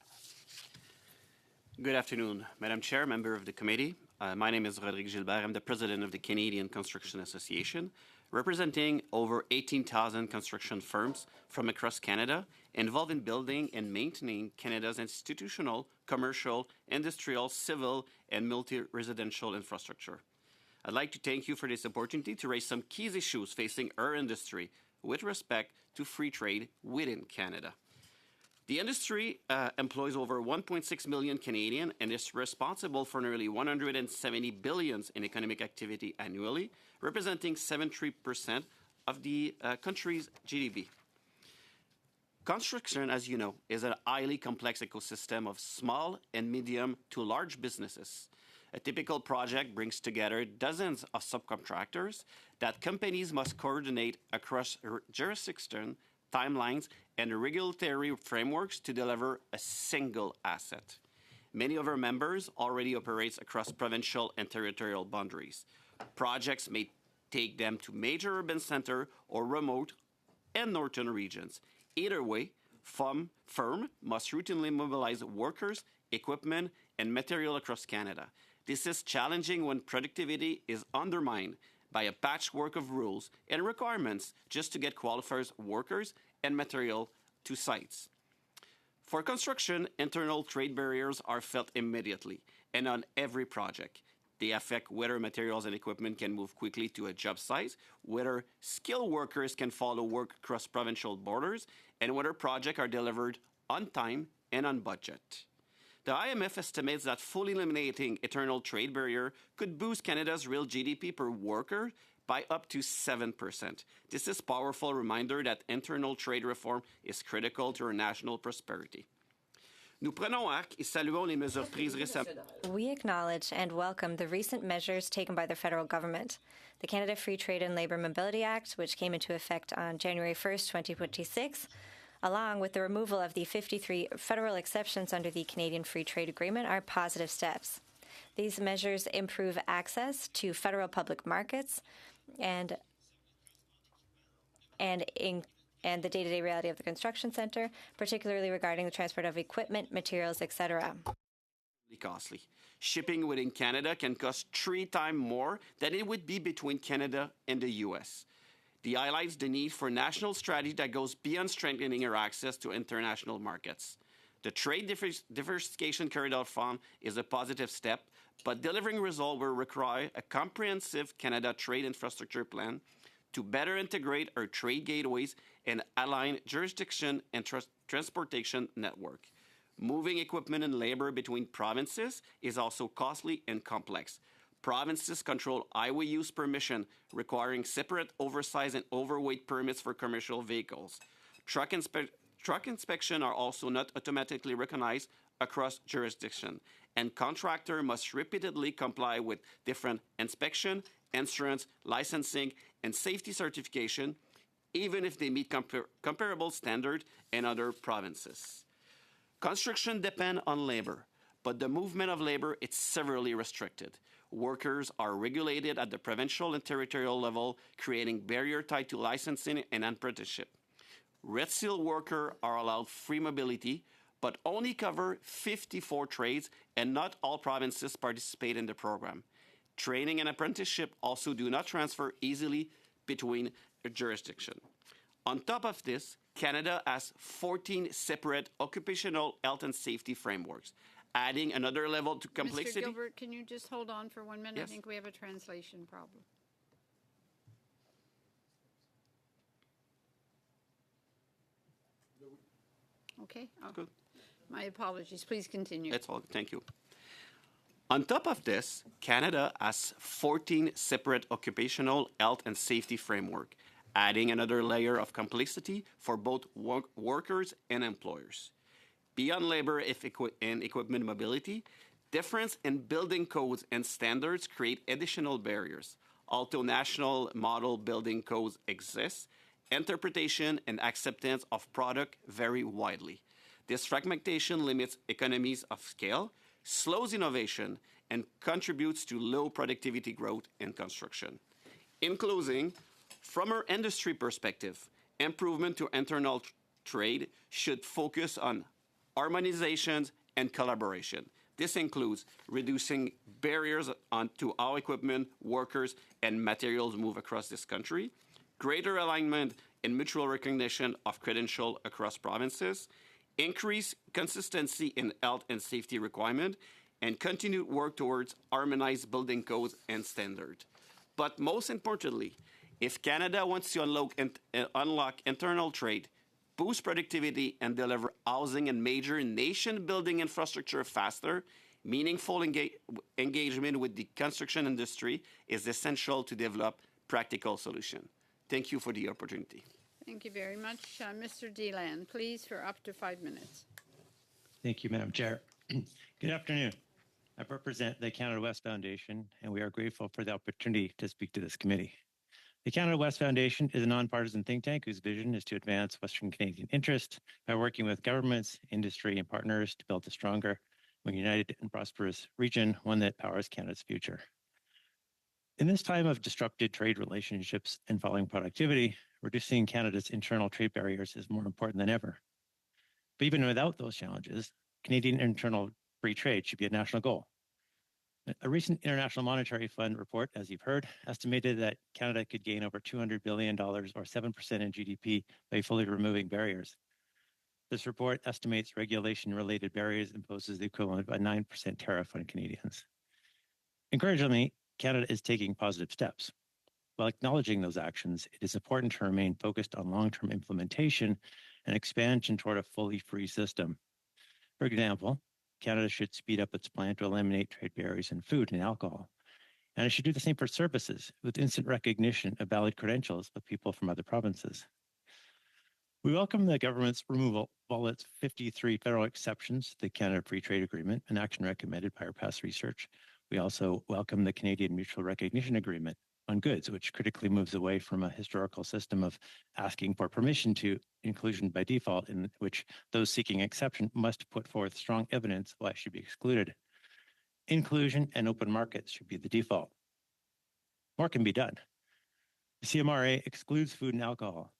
Good afternoon, Madam Chair, member of the committee. My name is Rodrigue Gilbert. I'm the president of the Canadian Construction Association, representing over 18,000 construction firms from across Canada involved in building and maintaining Canada's institutional, commercial, industrial, civil, and multi-residential infrastructure. I'd like to thank you for this opportunity to raise some key issues facing our industry with respect to free trade within Canada. The industry employs over 1.6 million Canadians and is responsible for nearly 170 billion in economic activity annually, representing 73% of the country's GDP. Construction, as you know, is a highly complex ecosystem of small and medium to large businesses. A typical project brings together dozens of subcontractors that companies must coordinate across jurisdiction, timelines, and regulatory frameworks to deliver a single asset. Many of our members already operate across provincial and territorial boundaries. Projects may take them to major urban centers or remote and northern regions. Either way, firm must routinely mobilize workers, equipment, and material across Canada. This is challenging when productivity is undermined by a patchwork of rules and requirements just to get qualified workers and material to sites. For construction, internal trade barriers are felt immediately and on every project. They affect whether materials and equipment can move quickly to a job site, whether skilled workers can follow work across provincial borders, and whether projects are delivered on time and on budget. The IMF estimates that fully eliminating internal trade barrier could boost Canada's real GDP per worker by up to 7%. This is a powerful reminder that internal trade reform is critical to our national prosperity. Nous prenons acte et saluons les mesures prises récemment. We acknowledge and welcome the recent measures taken by the federal government. The Canada Free Trade and Labour Mobility Act, which came into effect on January 1st, 2026, along with the removal of the 53 federal exceptions under the Canadian Free Trade Agreement, are positive steps. These measures improve access to federal public markets and the day-to-day reality of the construction sector, particularly regarding the transport of equipment, materials, etc. Costly. Shipping within Canada can cost 3 times more than it would be between Canada and the U.S. It highlights the need for a national strategy that goes beyond strengthening our access to international markets. The Trade Diversification Corridor Fund is a positive step, but delivering results will require a comprehensive Canada trade infrastructure plan to better integrate our trade gateways and align jurisdiction and transportation network. Moving equipment and labor between provinces is also costly and complex. Provinces control highway use permission, requiring separate oversize and overweight permits for commercial vehicles. Truck inspection are also not automatically recognized across jurisdiction, and contractor must repeatedly comply with different inspection, insurance, licensing, and safety certification, even if they meet comparable standards in other provinces. Construction depends on labor, but the movement of labor is severely restricted. Workers are regulated at the provincial and territorial level, creating barriers tied to licensing and apprenticeship. Red Seal workers are allowed free mobility, but only cover 54 trades, and not all provinces participate in the program. Training and apprenticeship also do not transfer easily between jurisdictions. On top of this, Canada has 14 separate occupational health and safety frameworks, adding another level to complexity. Mr. Gilbert, can you just hold on for 1 minute? Yes. I think we have a translation problem. Okay. Oh. Good. My apologies. Please continue. That's all. Thank you. On top of this, Canada has 14 separate occupational health and safety framework, adding another layer of complexity for both workers and employers. Beyond labor and equipment mobility, difference in building codes and standards create additional barriers. Although national model building codes exist, interpretation and acceptance of product vary widely. This fragmentation limits economies of scale, slows innovation, and contributes to low productivity growth in construction. In closing, from our industry perspective, improvement to internal trade should focus on harmonizations and collaboration. This includes reducing barriers to how equipment, workers, and materials move across this country, greater alignment and mutual recognition of credentials across provinces, increase consistency in health and safety requirement, and continued work towards harmonized building codes and standards. But most importantly, if Canada wants to unlock internal trade, boost productivity, and deliver housing and major nation-building infrastructure faster, meaningful engagement with the construction industry is essential to develop practical solutions. Thank you for the opportunity. Thank you very much. Mr. Deland, please, for up to 5 minutes. Thank you, Madam Chair. Good afternoon. I represent the Canada West Foundation, and we are grateful for the opportunity to speak to this committee. The Canada West Foundation is a nonpartisan think tank whose vision is to advance Western Canadian interests by working with governments, industry, and partners to build a stronger, more united and prosperous region, one that powers Canada's future. In this time of disrupted trade relationships and falling productivity, reducing Canada's internal trade barriers is more important than ever. But even without those challenges, Canadian internal free trade should be a national goal. A recent International Monetary Fund report, as you've heard, estimated that Canada could gain over $200 billion or 7% in GDP by fully removing barriers. This report estimates regulation-related barriers imposes the equivalent of a 9% tariff on Canadians. Encouragingly, Canada is taking positive steps. While acknowledging those actions, it is important to remain focused on long-term implementation and expansion toward a fully free system. For example, Canada should speed up its plan to eliminate trade barriers in food and alcohol. And it should do the same for services with instant recognition of valid credentials of people from other provinces. We welcome the government's removal of all its 53 federal exceptions to the Canada Free Trade Agreement, an action recommended by our past research. We also welcome the Canadian Mutual Recognition Agreement on goods, which critically moves away from a historical system of asking for permission to inclusion by default, in which those seeking exception must put forth strong evidence why it should be excluded. Inclusion and open markets should be the default. More can be done. The CMRA excludes food and alcohol.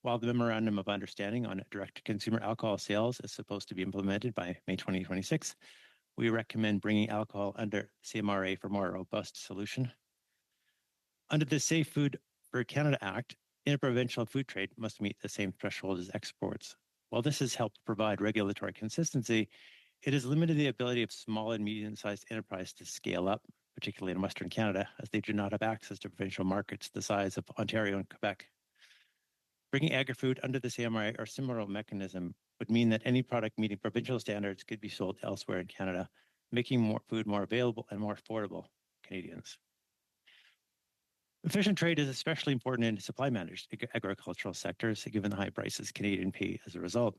While the Memorandum of Understanding on direct-to-consumer alcohol sales is supposed to be implemented by May 2026, we recommend bringing alcohol under CMRA for more robust solution. Under the Safe Food for Canada Act, interprovincial food trade must meet the same threshold as exports. While this has helped provide regulatory consistency, it has limited the ability of small and medium-sized enterprises to scale up, particularly in Western Canada, as they do not have access to provincial markets the size of Ontario and Quebec. Bringing agri-food under the CMRA or similar mechanism would mean that any product meeting provincial standards could be sold elsewhere in Canada, making food more available and more affordable to Canadians. Efficient trade is especially important in supply-managed agricultural sectors, given the high prices Canadians pay as a result.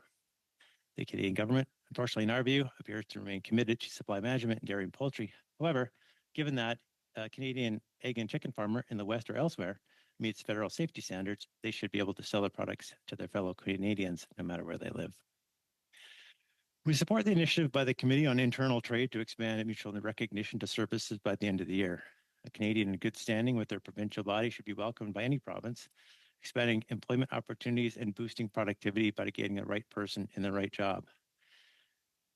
The Canadian government, unfortunately, in our view, appears to remain committed to supply management in dairy and poultry. However, given that a Canadian egg and chicken farmer in the West or elsewhere meets federal safety standards, they should be able to sell their products to their fellow Canadians no matter where they live. We support the initiative by the Committee on Internal Trade to expand mutual recognition to services by the end of the year. A Canadian in good standing with their provincial body should be welcomed by any province, expanding employment opportunities and boosting productivity by getting the right person in the right job.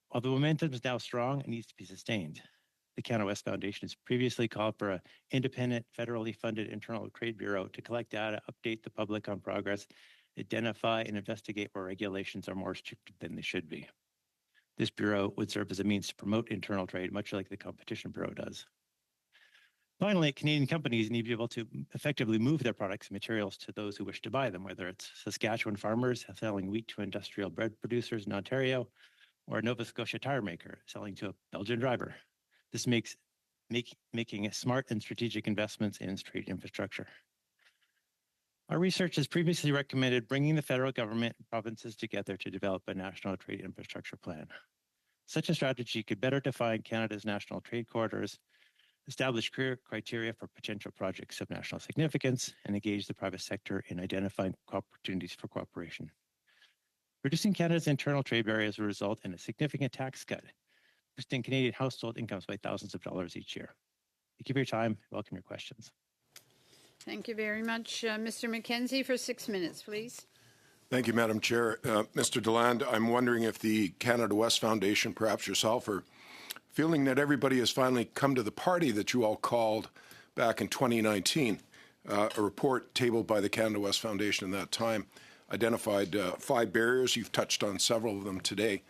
While the momentum is now strong, it needs to be sustained. The Canada West Foundation has previously called for an independent, federally funded internal trade bureau to collect data, update the public on progress, identify and investigate where regulations are more strict than they should be. This bureau would serve as a means to promote internal trade, much like the Competition Bureau does. Finally, Canadian companies need to be able to effectively move their products and materials to those who wish to buy them, whether it's Saskatchewan farmers selling wheat to industrial bread producers in Ontario, or a Nova Scotia tire maker selling to a Belgian driver. This makes making smart and strategic investments in trade infrastructure. Our research has previously recommended bringing the federal government and provinces together to develop a national trade infrastructure plan. Such a strategy could better define Canada's national trade corridors, establish clear criteria for potential projects of national significance, and engage the private sector in identifying opportunities for cooperation. Reducing Canada's internal trade barriers will result in a significant tax cut, boosting Canadian household incomes by thousands of dollars each year. Thank you for your time. Welcome your questions. Thank you very much. Mr. McKenzie, for 6 minutes, please. Thank you, Madam Chair. Mr. Deland, I'm wondering if the Canada West Foundation, perhaps yourself, are feeling that everybody has finally come to the party that you all called back in 2019. A report tabled by the Canada West Foundation in that time identified 5 barriers. You've touched on several of them today.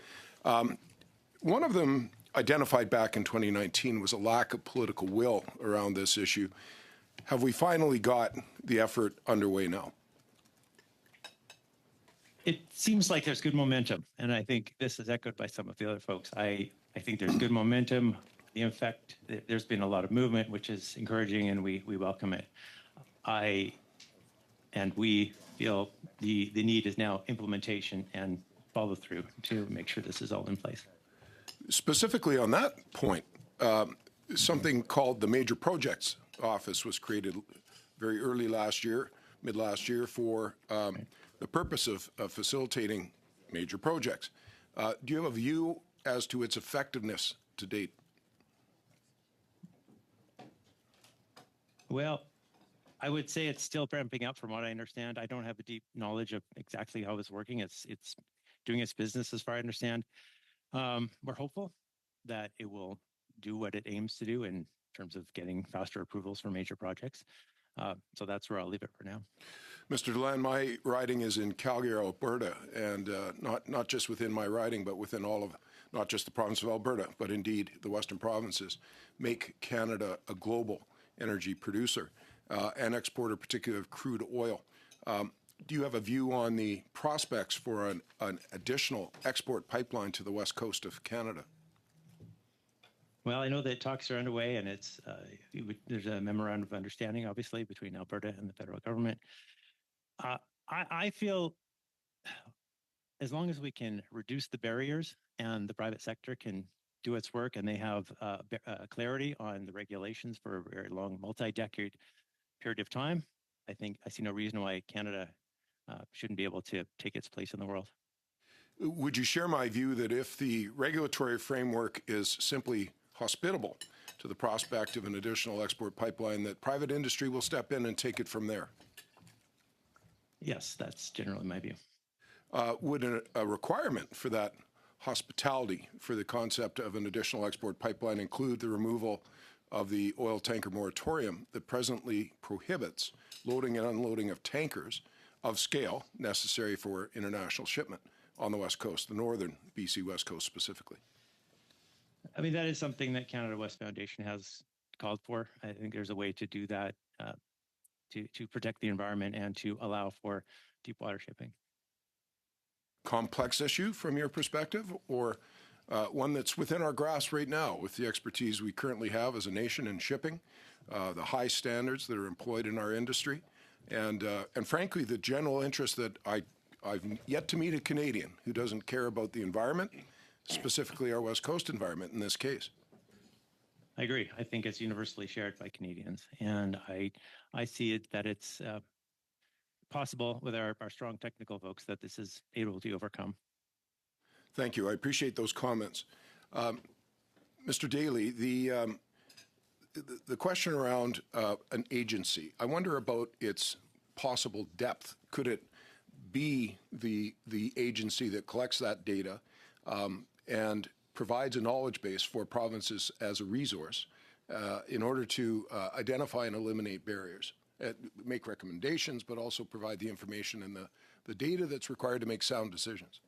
One of them identified back in 2019 was a lack of political will around this issue. Have we finally got the effort underway now? It seems like there's good momentum, and I think this is echoed by some of the other folks. I think there's good momentum. In fact, there's been a lot of movement, which is encouraging, and we welcome it. We feel the need is now implementation and follow through to make sure this is all in place. Specifically on that point, something called the Major Projects Office was created very early last year, mid last year, for the purpose of facilitating major projects. Do you have a view as to its effectiveness to date? Well, I would say it's still ramping up from what I understand. I don't have a deep knowledge of exactly how it's working. It's doing its business as far as I understand. We're hopeful that it will do what it aims to do in terms of getting faster approvals for major projects. So that's where I'll leave it for now. Mr. Deland, my riding is in Calgary, Alberta, and not just within my riding, but within all of, not just the province of Alberta, but indeed the Western provinces, make Canada a global energy producer and exporter, particularly of crude oil. Do you have a view on the prospects for an additional export pipeline to the west coast of Canada? Well, I know that talks are underway, and there's a memorandum of understanding, obviously, between Alberta and the federal government. I feel as long as we can reduce the barriers and the private sector can do its work and they have clarity on the regulations for a very long, multi-decade period of time, I see no reason why Canada shouldn't be able to take its place in the world. Would you share my view that if the regulatory framework is simply hospitable to the prospect of an additional export pipeline, that private industry will step in and take it from there? Yes, that's generally my view. Would a requirement for that hospitality for the concept of an additional export pipeline include the removal of the oil tanker moratorium that presently prohibits loading and unloading of tankers of scale necessary for international shipment on the West Coast, the northern BC West Coast specifically? I mean, that is something that Canada West Foundation has called for. I think there's a way to do that to protect the environment and to allow for deep water shipping. Complex issue from your perspective, or one that's within our grasp right now with the expertise we currently have as a nation in shipping, the high standards that are employed in our industry, and frankly, the general interest that I've yet to meet a Canadian who doesn't care about the environment, specifically our West Coast environment in this case. I agree. I think it's universally shared by Canadians, and I see it that it's possible with our strong technical folks that this is able to overcome. Thank you. I appreciate those comments. Mr. Daly, the question around an agency, I wonder about its possible depth. Could it be the agency that collects that data and provides a knowledge base for provinces as a resource in order to identify and eliminate barriers, make recommendations, but also provide the information and the data that's required to make sound decisions?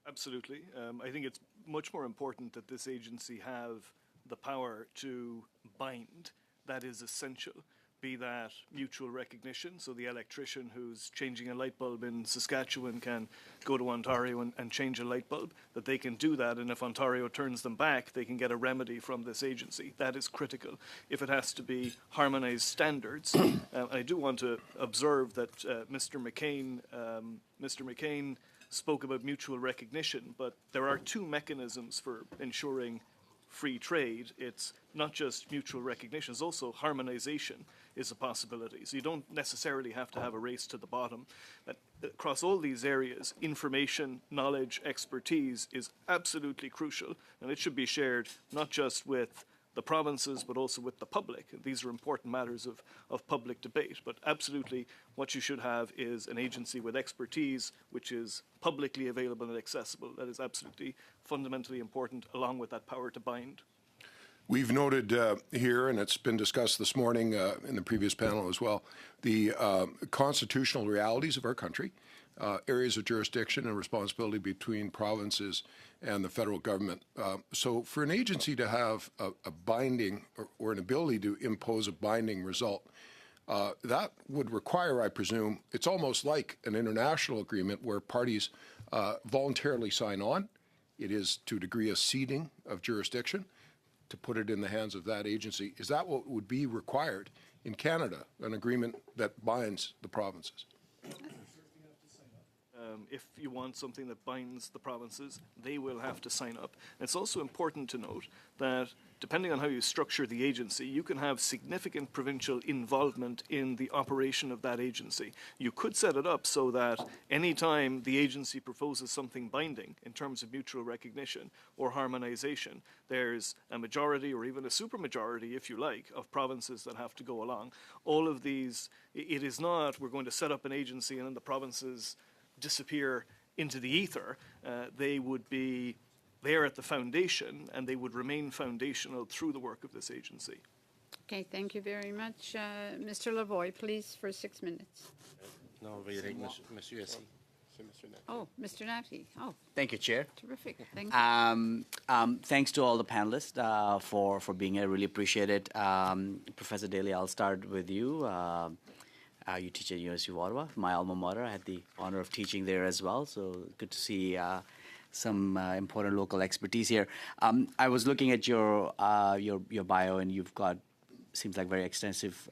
Absolutely. I think it's much more important that this agency have the power to bind. That is essential. Be that mutual recognition, so the electrician who's changing a light bulb in Saskatchewan can go to Ontario and change a light bulb, that they can do that, and if Ontario turns them back, they can get a remedy from this agency. That is critical. If it has to be harmonized standards, I do want to observe that Mr. McCain spoke about mutual recognition, but there are two mechanisms for ensuring free trade. It's not just mutual recognition, it's also harmonization is a possibility. So you don't necessarily have to have a race to the bottom. But across all these areas, information, knowledge, expertise is absolutely crucial, and it should be shared not just with the provinces, but also with the public. These are important matters of public debate. But absolutely, what you should have is an agency with expertise, which is publicly available and accessible. That is absolutely fundamentally important, along with that power to bind. We've noted here, and it's been discussed this morning in the previous panel as well, the constitutional realities of our country, areas of jurisdiction and responsibility between provinces and the federal government. So for an agency to have a binding or an ability to impose a binding result, that would require, I presume, it's almost like an international agreement where parties voluntarily sign on. It is, to a degree, a ceding of jurisdiction to put it in the hands of that agency. Is that what would be required in Canada, an agreement that binds the provinces? If you want something that binds the provinces, they will have to sign up. And it's also important to note that depending on how you structure the agency, you can have significant provincial involvement in the operation of that agency. You could set it up so that any time the agency proposes something binding in terms of mutual recognition or harmonization, there's a majority or even a supermajority, if you like, of provinces that have to go along. All of these, it is not we're going to set up an agency and then the provinces disappear into the ether. They would be there at the foundation, and they would remain foundational through the work of this agency. Okay, thank you very much. Mr. Lavoie, please, for 6 minutes. Oh, Mr. Nafty. Oh, thank you, Chair. Terrific. Thank you. Thanks to all the panelists for being here. Really appreciate it. Professor Daly, I'll start with you. You teach at University of Ottawa, my alma mater. I had the honor of teaching there as well, so good to see some important local expertise here. I was looking at your bio, and you've got seems like very extensive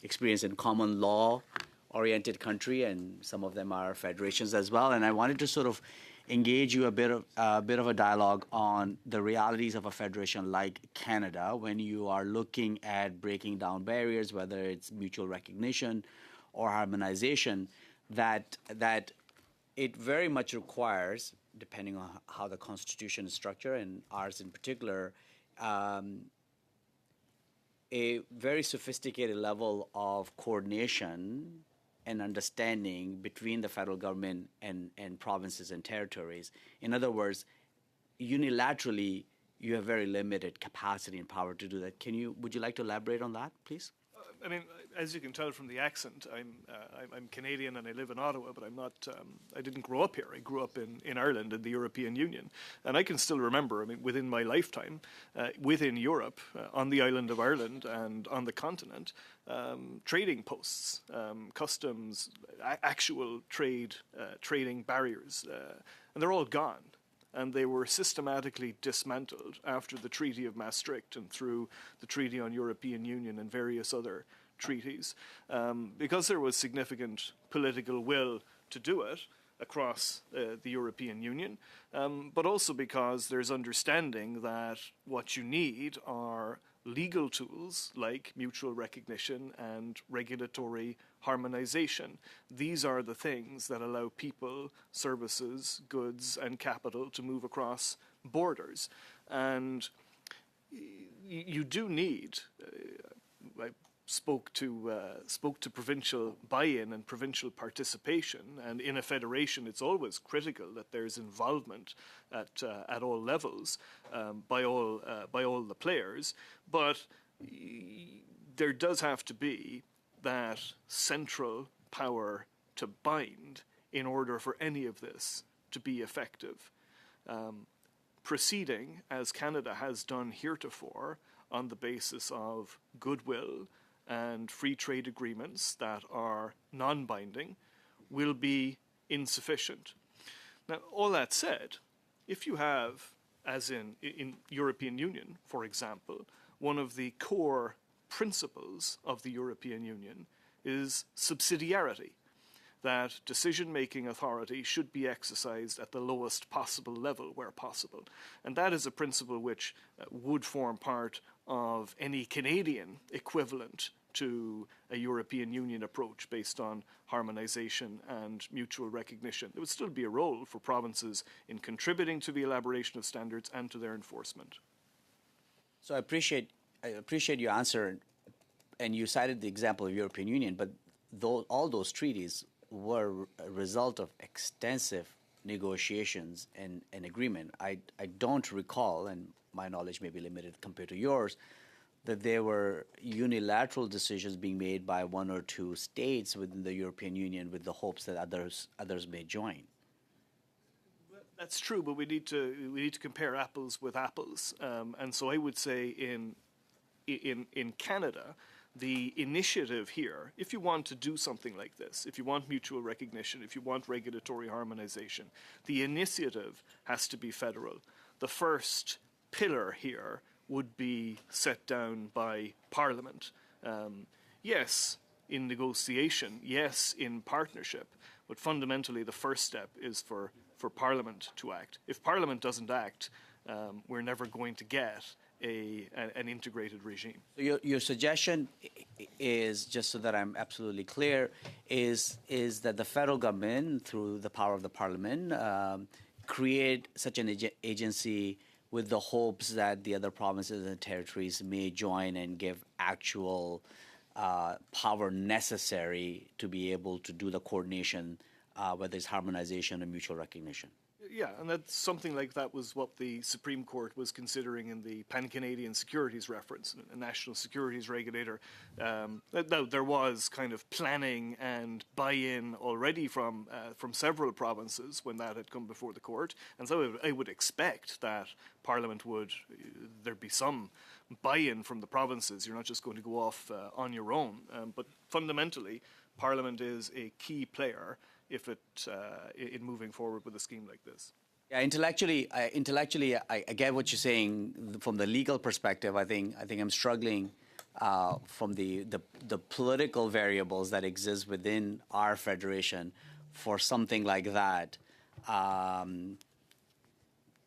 experience in common law-oriented country, and some of them are federations as well. And I wanted to sort of engage you a bit of a dialogue on the realities of a federation like Canada when you are looking at breaking down barriers, whether it's mutual recognition or harmonization, that it very much requires, depending on how the Constitution is structured, and ours in particular, a very sophisticated level of coordination and understanding between the federal government and provinces and territories. In other words, unilaterally, you have very limited capacity and power to do that. Would you like to elaborate on that, please? I mean, as you can tell from the accent, I'm Canadian and I live in Ottawa, but I'm not. I didn't grow up here. I grew up in Ireland in the European Union, and I can still remember. I mean, within my lifetime, within Europe, on the island of Ireland and on the continent, trading posts, customs, actual trading barriers, and they're all gone. And they were systematically dismantled after the Treaty of Maastricht and through the Treaty on European Union and various other treaties, because there was significant political will to do it across the European Union, but also because there's understanding that what you need are legal tools like mutual recognition and regulatory harmonization. These are the things that allow people, services, goods, and capital to move across borders. And you do need, I spoke to provincial buy-in and provincial participation, and in a federation it's always critical that there's involvement at all levels by all the players, but there does have to be that central power to bind in order for any of this to be effective. Proceeding, as Canada has done heretofore, on the basis of goodwill and free trade agreements that are non-binding will be insufficient. Now, all that said, if you have, as in European Union, for example, one of the core principles of the European Union is subsidiarity, that decision-making authority should be exercised at the lowest possible level where possible. And that is a principle which would form part of any Canadian equivalent to a European Union approach based on harmonization and mutual recognition. There would still be a role for provinces in contributing to the elaboration of standards and to their enforcement. So I appreciate your answer, and you cited the example of European Union, but all those treaties were a result of extensive negotiations and agreement. I don't recall, and my knowledge may be limited compared to yours, that there were unilateral decisions being made by one or two states within the European Union with the hopes that others may join. That's true, but we need to compare apples with apples, and so I would say in Canada, the initiative here, if you want to do something like this, if you want mutual recognition, if you want regulatory harmonization, the initiative has to be federal. The first pillar here would be set down by Parliament. Yes, in negotiation, yes, in partnership, but fundamentally the first step is for Parliament to act. If Parliament doesn't act, we're never going to get an integrated regime. So your suggestion is, just so that I'm absolutely clear, is that the federal government, through the power of the Parliament, create such an agency with the hopes that the other provinces and territories may join and give actual power necessary to be able to do the coordination, whether it's harmonization or mutual recognition. Yeah, and that's something like that was what the Supreme Court was considering in the Pan-Canadian Securities Reference, a national securities regulator. There was kind of planning and buy-in already from several provinces when that had come before the court, and so I would expect that Parliament there'd be some buy-in from the provinces. You're not just going to go off on your own, but fundamentally, Parliament is a key player in moving forward with a scheme like this. Yeah, intellectually, I get what you're saying from the legal perspective. I think I'm struggling from the political variables that exist within our federation for something like that,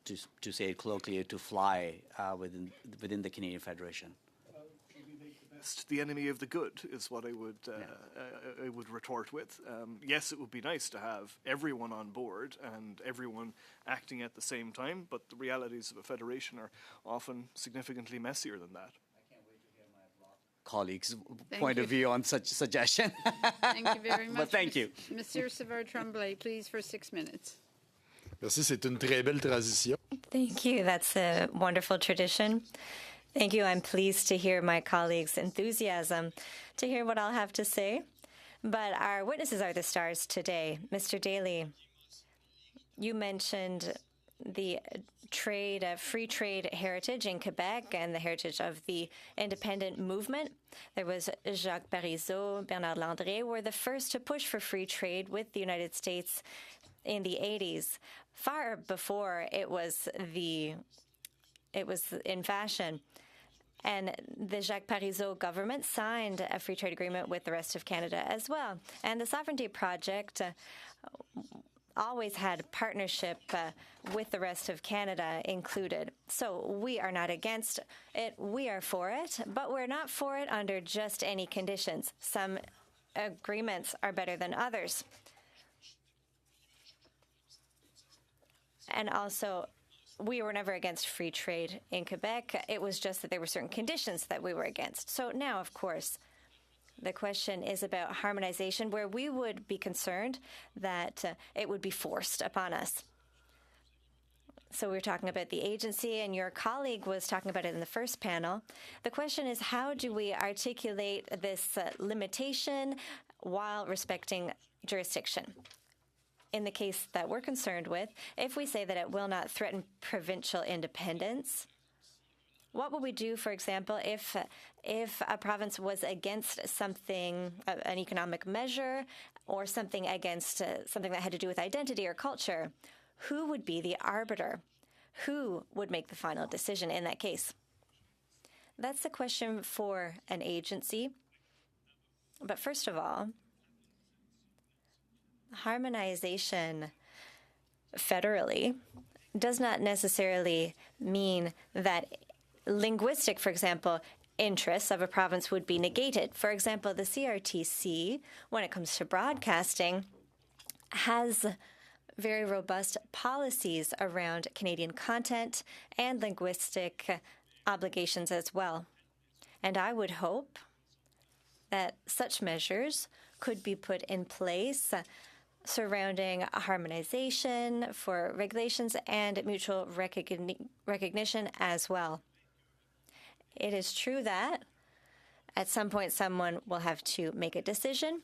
to say it colloquially, to fly within the Canadian Federation. The enemy of the good is what I would retort with. Yes, it would be nice to have everyone on board and everyone acting at the same time, but the realities of a federation are often significantly messier than that. I can't wait to hear my colleagues' point of view on such suggestion. Thank you very much. But thank you. Monsieur Savard-Tremblay, please, for 6 minutes. Merci, c'est une très belle transition. Thank you. That's a wonderful tradition. Thank you. I'm pleased to hear my colleagues' enthusiasm to hear what I'll have to say. But our witnesses are the stars today. Mr. Daly, you mentioned the free trade heritage in Quebec and the heritage of the independent movement. There was Jacques Parizeau, Bernard Landry were the first to push for free trade with the United States in the 80s, far before it was in fashion. And the Jacques Parizeau government signed a free trade agreement with the rest of Canada as well. And the Sovereignty Project always had partnership with the rest of Canada included. So we are not against it. We are for it, but we're not for it under just any conditions. Some agreements are better than others. And also, we were never against free trade in Quebec. It was just that there were certain conditions that we were against. So now, of course, the question is about harmonization, where we would be concerned that it would be forced upon us. So we're talking about the agency, and your colleague was talking about it in the first panel. The question is, how do we articulate this limitation while respecting jurisdiction? In the case that we're concerned with, if we say that it will not threaten provincial independence, what would we do, for example, if a province was against something, an economic measure, or something against something that had to do with identity or culture? Who would be the arbiter? Who would make the final decision in that case? That's the question for an agency. But first of all, harmonization federally does not necessarily mean that linguistic, for example, interests of a province would be negated. For example, the CRTC, when it comes to broadcasting, has very robust policies around Canadian content and linguistic obligations as well. And I would hope that such measures could be put in place surrounding harmonization for regulations and mutual recognition as well. It is true that at some point someone will have to make a decision,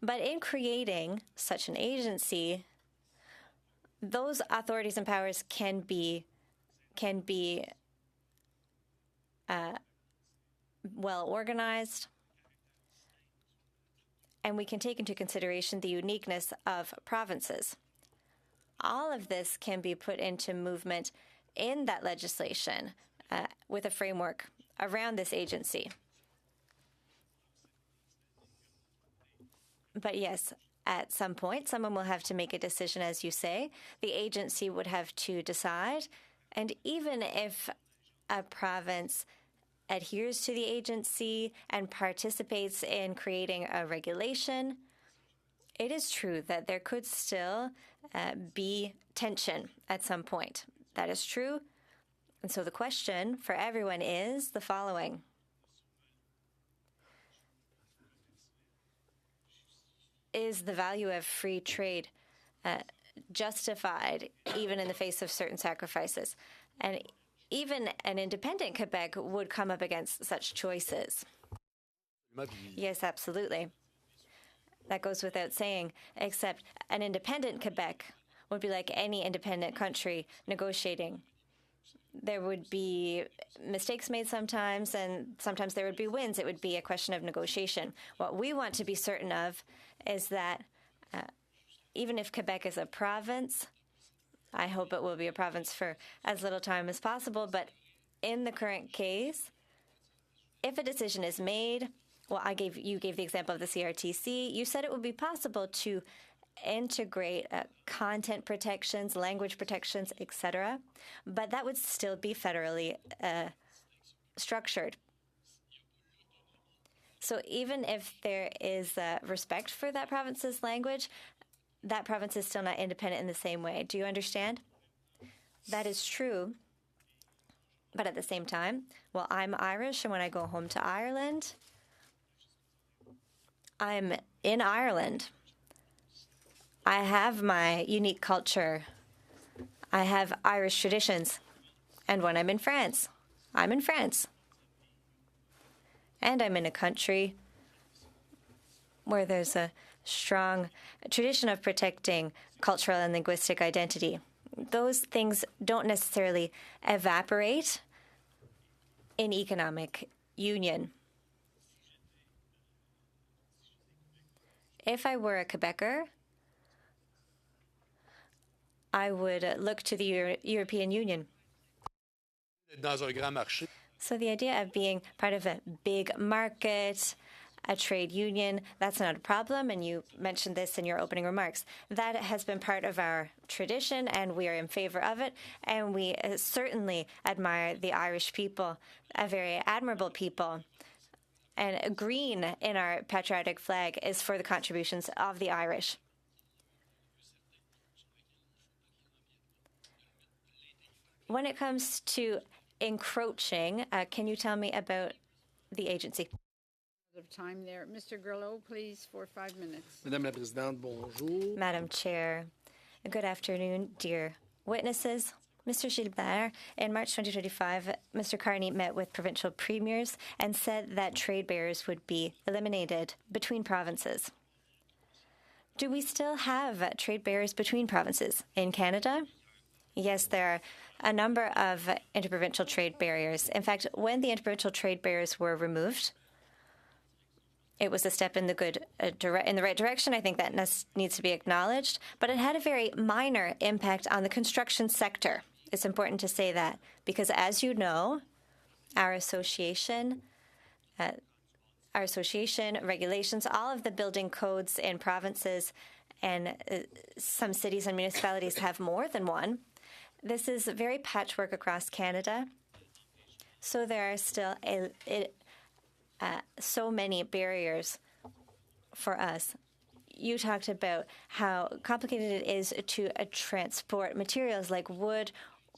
but in creating such an agency, those authorities and powers can be well organized, and we can take into consideration the uniqueness of provinces. All of this can be put into movement in that legislation with a framework around this agency. But yes, at some point, someone will have to make a decision, as you say. The agency would have to decide. And even if a province adheres to the agency and participates in creating a regulation, it is true that there could still be tension at some point. That is true. And so the question for everyone is the following. Is the value of free trade justified even in the face of certain sacrifices? And even an independent Quebec would come up against such choices. Yes, absolutely. That goes without saying, except an independent Quebec would be like any independent country negotiating. There would be mistakes made sometimes, and sometimes there would be wins. It would be a question of negotiation. What we want to be certain of is that even if Quebec is a province, I hope it will be a province for as little time as possible, but in the current case, if a decision is made, well, you gave the example of the CRTC. You said it would be possible to integrate content protections, language protections, etc., but that would still be federally structured. So even if there is respect for that province's language, that province is still not independent in the same way. Do you understand? That is true. But at the same time, well, I'm Irish, and when I go home to Ireland, I'm in Ireland. I have my unique culture. I have Irish traditions. And when I'm in France, I'm in France. And I'm in a country where there's a strong tradition of protecting cultural and linguistic identity. Those things don't necessarily evaporate in economic union. If I were a Quebecer, I would look to the European Union. Dans un grand marché. So the idea of being part of a big market, a trade union, that's not a problem, and you mentioned this in your opening remarks. That has been part of our tradition, and we are in favor of it, and we certainly admire the Irish people, a very admirable people. And green in our patriotic flag is for the contributions of the Irish. When it comes to encroaching, can you tell me about the agency? Of time there. Mr. Grillo, please, for 5 minutes. Madame la Présidente, bonjour. Madam Chair, good afternoon, dear witnesses. Mr. Gilbert, in March 2025, Mr. Carney met with provincial premiers and said that trade barriers would be eliminated between provinces. Do we still have trade barriers between provinces in Canada? Yes, there are a number of interprovincial trade barriers. In fact, when the interprovincial trade barriers were removed, it was a step in the right direction. I think that needs to be acknowledged, but it had a very minor impact on the construction sector. It's important to say that because, as you know, our association regulations, all of the building codes in provinces and some cities and municipalities have more than one. This is very patchwork across Canada, so there are still so many barriers for us. You talked about how complicated it is to transport materials like wood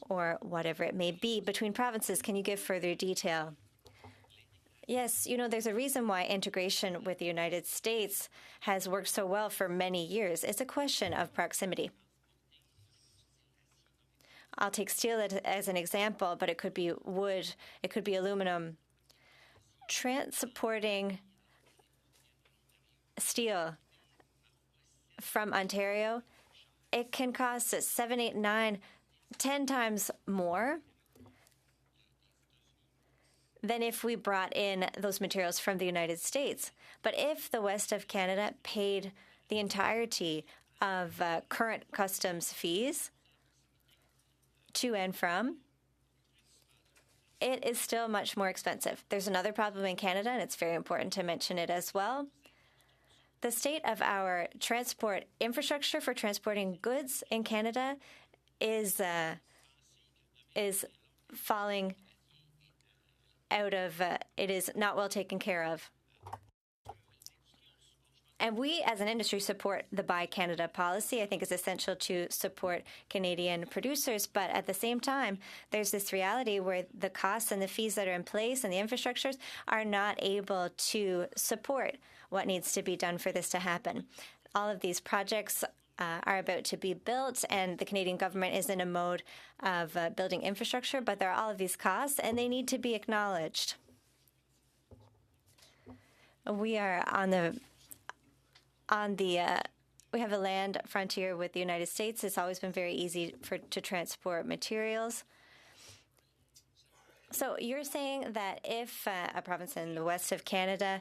or whatever it may be between provinces. Can you give further detail? Yes, there's a reason why integration with the United States has worked so well for many years. It's a question of proximity. I'll take steel as an example, but it could be wood, it could be aluminum. Transporting steel from Ontario, it can cost 7, 8, 9, 10 times more than if we brought in those materials from the United States. But if the west of Canada paid the entirety of current customs fees to and from, it is still much more expensive. There's another problem in Canada, and it's very important to mention it as well. The state of our transport infrastructure for transporting goods in Canada is falling out of, it is not well taken care of. And we, as an industry, support the Buy Canada policy. I think it's essential to support Canadian producers. But at the same time, there's this reality where the costs and the fees that are in place and the infrastructures are not able to support what needs to be done for this to happen. All of these projects are about to be built, and the Canadian government is in a mode of building infrastructure, but there are all of these costs, and they need to be acknowledged. We are we have a land frontier with the United States. It's always been very easy to transport materials. So you're saying that if a province in the west of Canada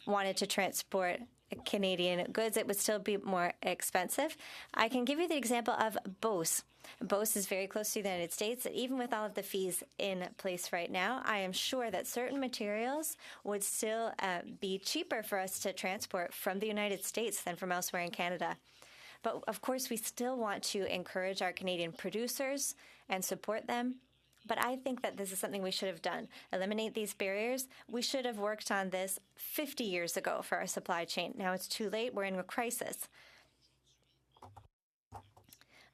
wanted to transport Canadian goods, it would still be more expensive. I can give you the example of Beauce. Beauce is very close to the United States. Even with all of the fees in place right now, I am sure that certain materials would still be cheaper for us to transport from the United States than from elsewhere in Canada. But of course, we still want to encourage our Canadian producers and support them. But I think that this is something we should have done. Eliminate these barriers. We should have worked on this 50 years ago for our supply chain. Now it's too late. We're in a crisis.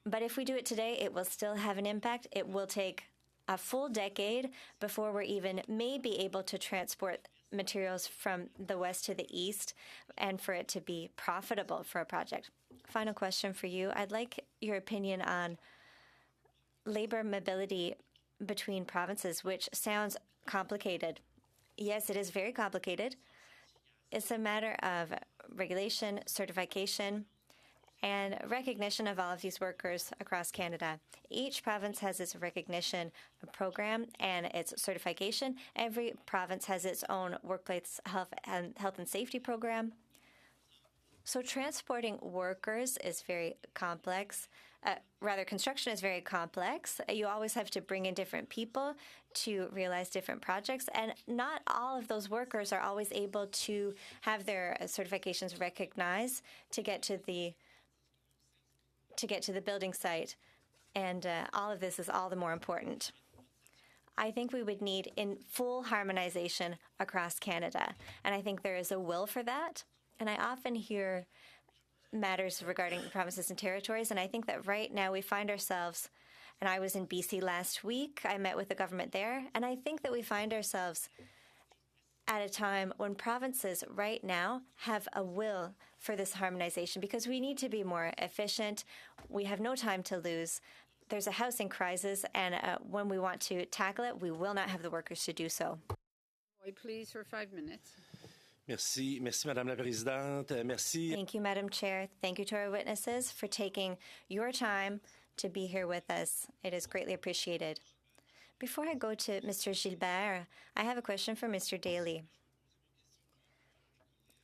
But if we do it today, it will still have an impact. It will take a full decade before we're even maybe able to transport materials from the west to the east and for it to be profitable for a project. Final question for you. I'd like your opinion on labor mobility between provinces, which sounds complicated. Yes, it is very complicated. It's a matter of regulation, certification, and recognition of all of these workers across Canada. Each province has its recognition program and its certification. Every province has its own workplace health and safety program. So transporting workers is very complex. Construction is very complex. You always have to bring in different people to realize different projects, and not all of those workers are always able to have their certifications recognized to get to the building site. And all of this is all the more important. I think we would need in full harmonization across Canada, and I think there is a will for that. And I often hear matters regarding provinces and territories, and I think that right now we find ourselves, and I was in BC last week, I met with the government there, and I think that we find ourselves at a time when provinces right now have a will for this harmonization because we need to be more efficient. We have no time to lose. There's a housing crisis, and when we want to tackle it, we will not have the workers to do so. Please, for 5 minutes. Merci, Madame la Présidente. Merci. Thank you, Madam Chair. Thank you to our witnesses for taking your time to be here with us. It is greatly appreciated. Before I go to Mr. Gilbert, I have a question for Mr. Daly.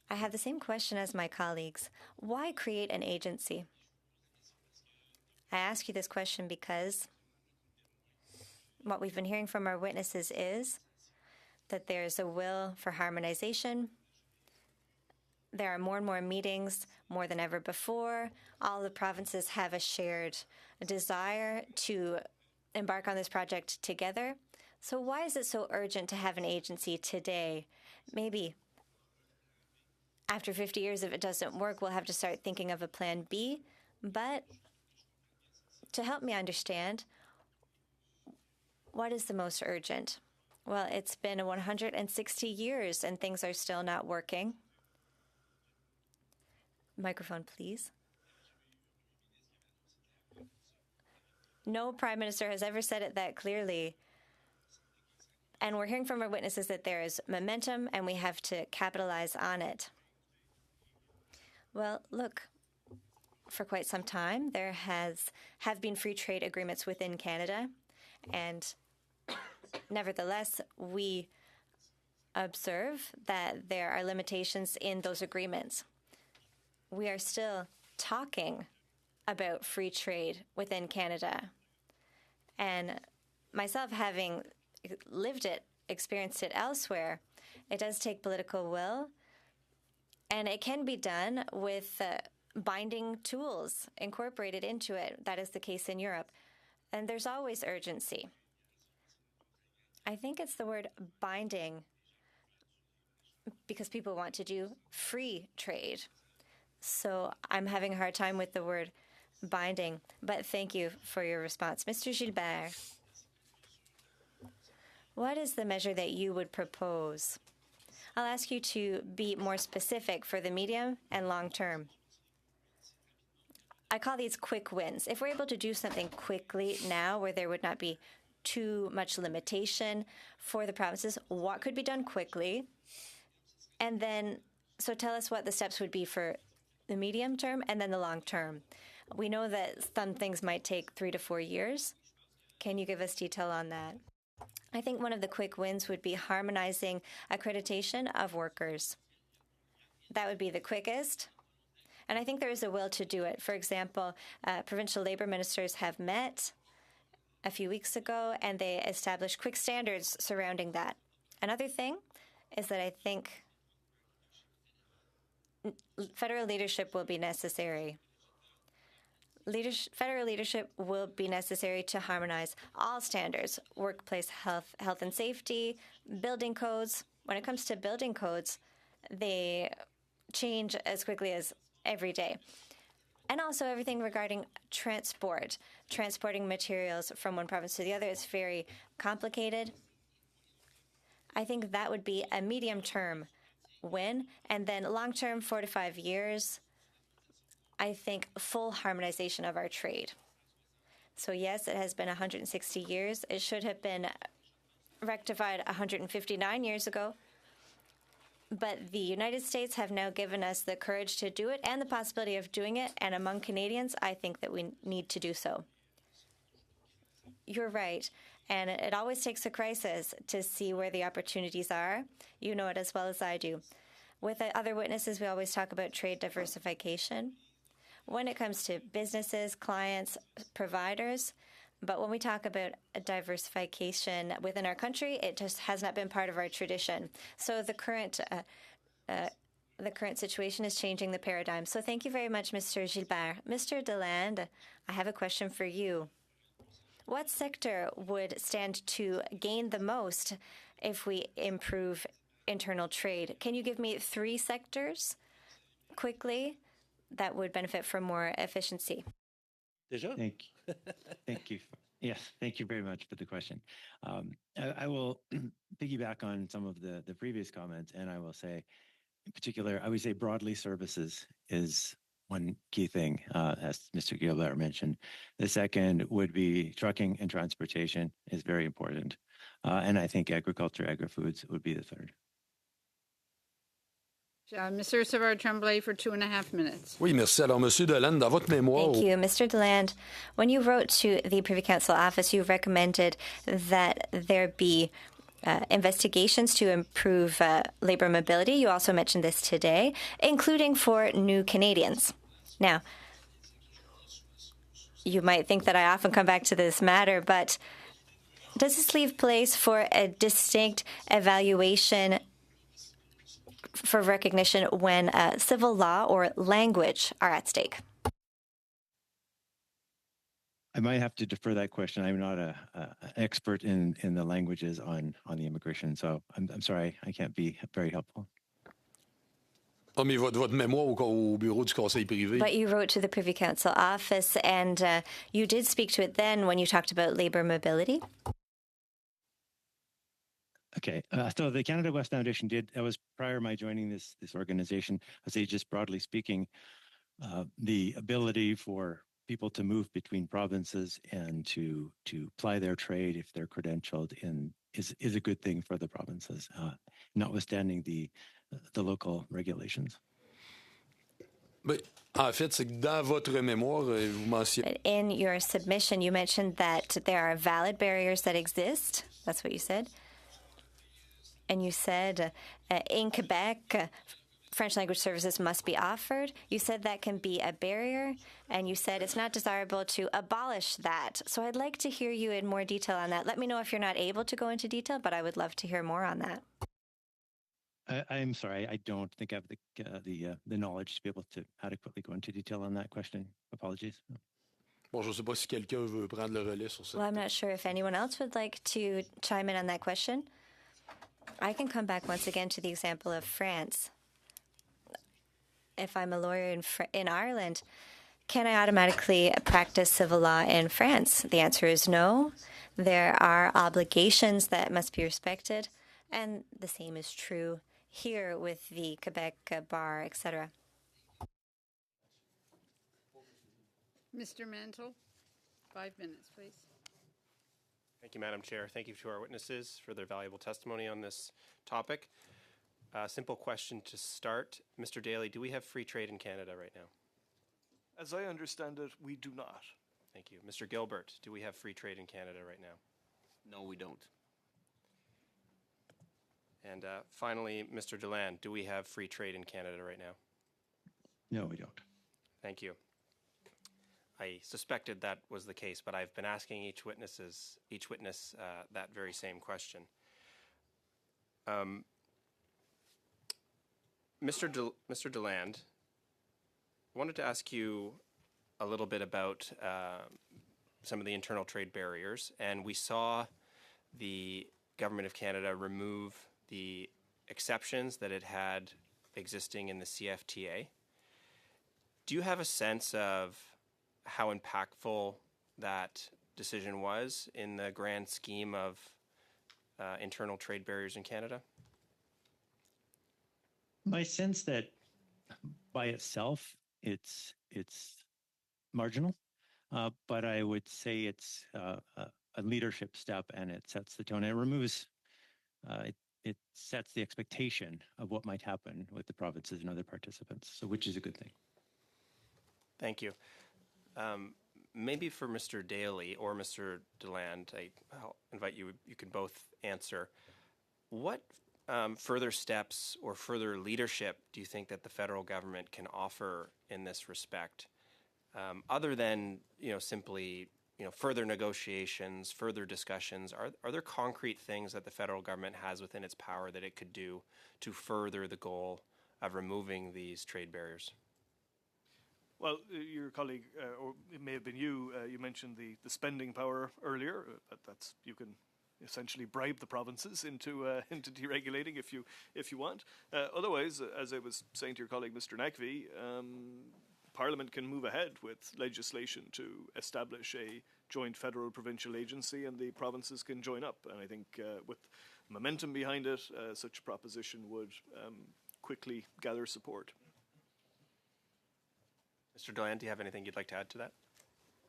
I have the same question as my colleagues. Why create an agency? I ask you this question because what we've been hearing from our witnesses is that there's a will for harmonization. There are more and more meetings, more than ever before. All the provinces have a shared desire to embark on this project together. So why is it so urgent to have an agency today? Maybe after 50 years, if it doesn't work, we'll have to start thinking of a plan B. But to help me understand, what is the most urgent? Well, it's been 160 years and things are still not working. Microphone, please. No Prime Minister has ever said it that clearly. And we're hearing from our witnesses that there is momentum and we have to capitalize on it. Well, look, for quite some time, there have been free trade agreements within Canada. And nevertheless, we observe that there are limitations in those agreements. We are still talking about free trade within Canada. And myself, having lived it, experienced it elsewhere, it does take political will. And it can be done with binding tools incorporated into it. That is the case in Europe. And there's always urgency. I think it's the word binding because people want to do free trade. So I'm having a hard time with the word binding, but thank you for your response. Mr. Gilbert, what is the measure that you would propose? I'll ask you to be more specific for the medium and long term. I call these quick wins. If we're able to do something quickly now where there would not be too much limitation for the provinces, what could be done quickly? And then, so tell us what the steps would be for the medium term and then the long term. We know that some things might take 3 to 4 years. Can you give us detail on that? I think one of the quick wins would be harmonizing accreditation of workers. That would be the quickest. And I think there is a will to do it. For example, provincial labor ministers have met a few weeks ago, and they established quick standards surrounding that. Another thing is that I think federal leadership will be necessary. Federal leadership will be necessary to harmonize all standards, workplace health and safety, building codes. When it comes to building codes, they change as quickly as every day. And also everything regarding transporting materials from one province to the other is very complicated. I think that would be a medium-term win. And then long-term, 4 to 5 years, I think full harmonization of our trade. So, yes, it has been 160 years. It should have been rectified 159 years ago. But the United States have now given us the courage to do it and the possibility of doing it. And among Canadians, I think that we need to do so. You're right. And it always takes a crisis to see where the opportunities are. You know it as well as I do. With other witnesses, we always talk about trade diversification when it comes to businesses, clients, providers. But when we talk about diversification within our country, it just has not been part of our tradition. So the current situation is changing the paradigm. So thank you very much, Mr. Gilbert. Mr. Deland, I have a question for you. What sector would stand to gain the most if we improve internal trade? Can you give me 3 sectors quickly that would benefit from more efficiency? Déjà? Thank you. Yes, thank you very much for the question. I will piggyback on some of the previous comments, and I will say, in particular, I would say broadly services is one key thing, as Mr. Gilbert mentioned. The second would be trucking and transportation is very important. And I think agriculture, agri-foods would be the third. Mr. Savard-Tremblay for 2.5 minutes. Oui, merci. Alors, Monsieur Deland, dans votre mémoire... Thank you, Mr. Deland. When you wrote to the Privy Council office, you recommended that there be investigations to improve labor mobility. You also mentioned this today, including for new Canadians. Now, you might think that I often come back to this matter, but does this leave place for a distinct evaluation for recognition when civil law or language are at stake? I might have to defer that question. I'm not an expert in the languages on the immigration, so I'm sorry, I can't be very helpful. Ah, mais votre mémoire au bureau du Conseil privé. But you wrote to the Privy Council office, and you did speak to it then when you talked about labor mobility. Okay, so the Canada West Foundation that was prior to my joining this organization. I say just broadly speaking, the ability for people to move between provinces and to ply their trade if they're credentialed is a good thing for the provinces, notwithstanding the local regulations. Mais, en fait, c'est que dans votre mémoire, vous mentionnez... In your submission, you mentioned that there are valid barriers that exist. That's what you said. And you said in Quebec, French language services must be offered. You said that can be a barrier, and you said it's not desirable to abolish that. So I'd like to hear you in more detail on that. Let me know if you're not able to go into detail, but I would love to hear more on that. I'm sorry, I don't think I have the knowledge to be able to adequately go into detail on that question. Apologies. Bon, je ne sais pas si quelqu'un veut prendre le relais sur ça. Well, I'm not sure if anyone else would like to chime in on that question. I can come back once again to the example of France. If I'm a lawyer in Ireland, can I automatically practice civil law in France? The answer is no. There are obligations that must be respected, and the same is true here with the Quebec bar, etc. Mr. Mantle, 5 minutes, please. Thank you, Madam Chair. Thank you to our witnesses for their valuable testimony on this topic. Simple question to start. Mr. Daly, do we have free trade in Canada right now? As I understand it, we do not. Thank you. Mr. Gilbert, do we have free trade in Canada right now? No, we don't. And finally, Mr. Deland, do we have free trade in Canada right now? No, we don't. Thank you. I suspected that was the case, but I've been asking each witness that very same question. Mr. Deland, I wanted to ask you a little bit about some of the internal trade barriers, and we saw the Government of Canada remove the exceptions that it had existing in the CFTA. Do you have a sense of how impactful that decision was in the grand scheme of internal trade barriers in Canada? My sense that by itself, it's marginal. but I would say it's a leadership step, and it sets the tone. And it removes, it sets the expectation of what might happen with the provinces and other participants, so which is a good thing. Thank you. Maybe for Mr. Daly or Mr. DeLand, I'll invite you, you can both answer. What further steps or further leadership do you think that the federal government can offer in this respect, other than simply further negotiations, further discussions? Are there concrete things that the federal government has within its power that it could do to further the goal of removing these trade barriers? Well, your colleague, or it may have been you, you mentioned the spending power earlier. That's you can essentially bribe the provinces into deregulating if you want. Otherwise, as I was saying to your colleague, Mr. Nakvi, Parliament can move ahead with legislation to establish a joint federal provincial agency, and the provinces can join up. And I think with momentum behind it, such a proposition would quickly gather support. Mr. Deland, do you have anything you'd like to add to that?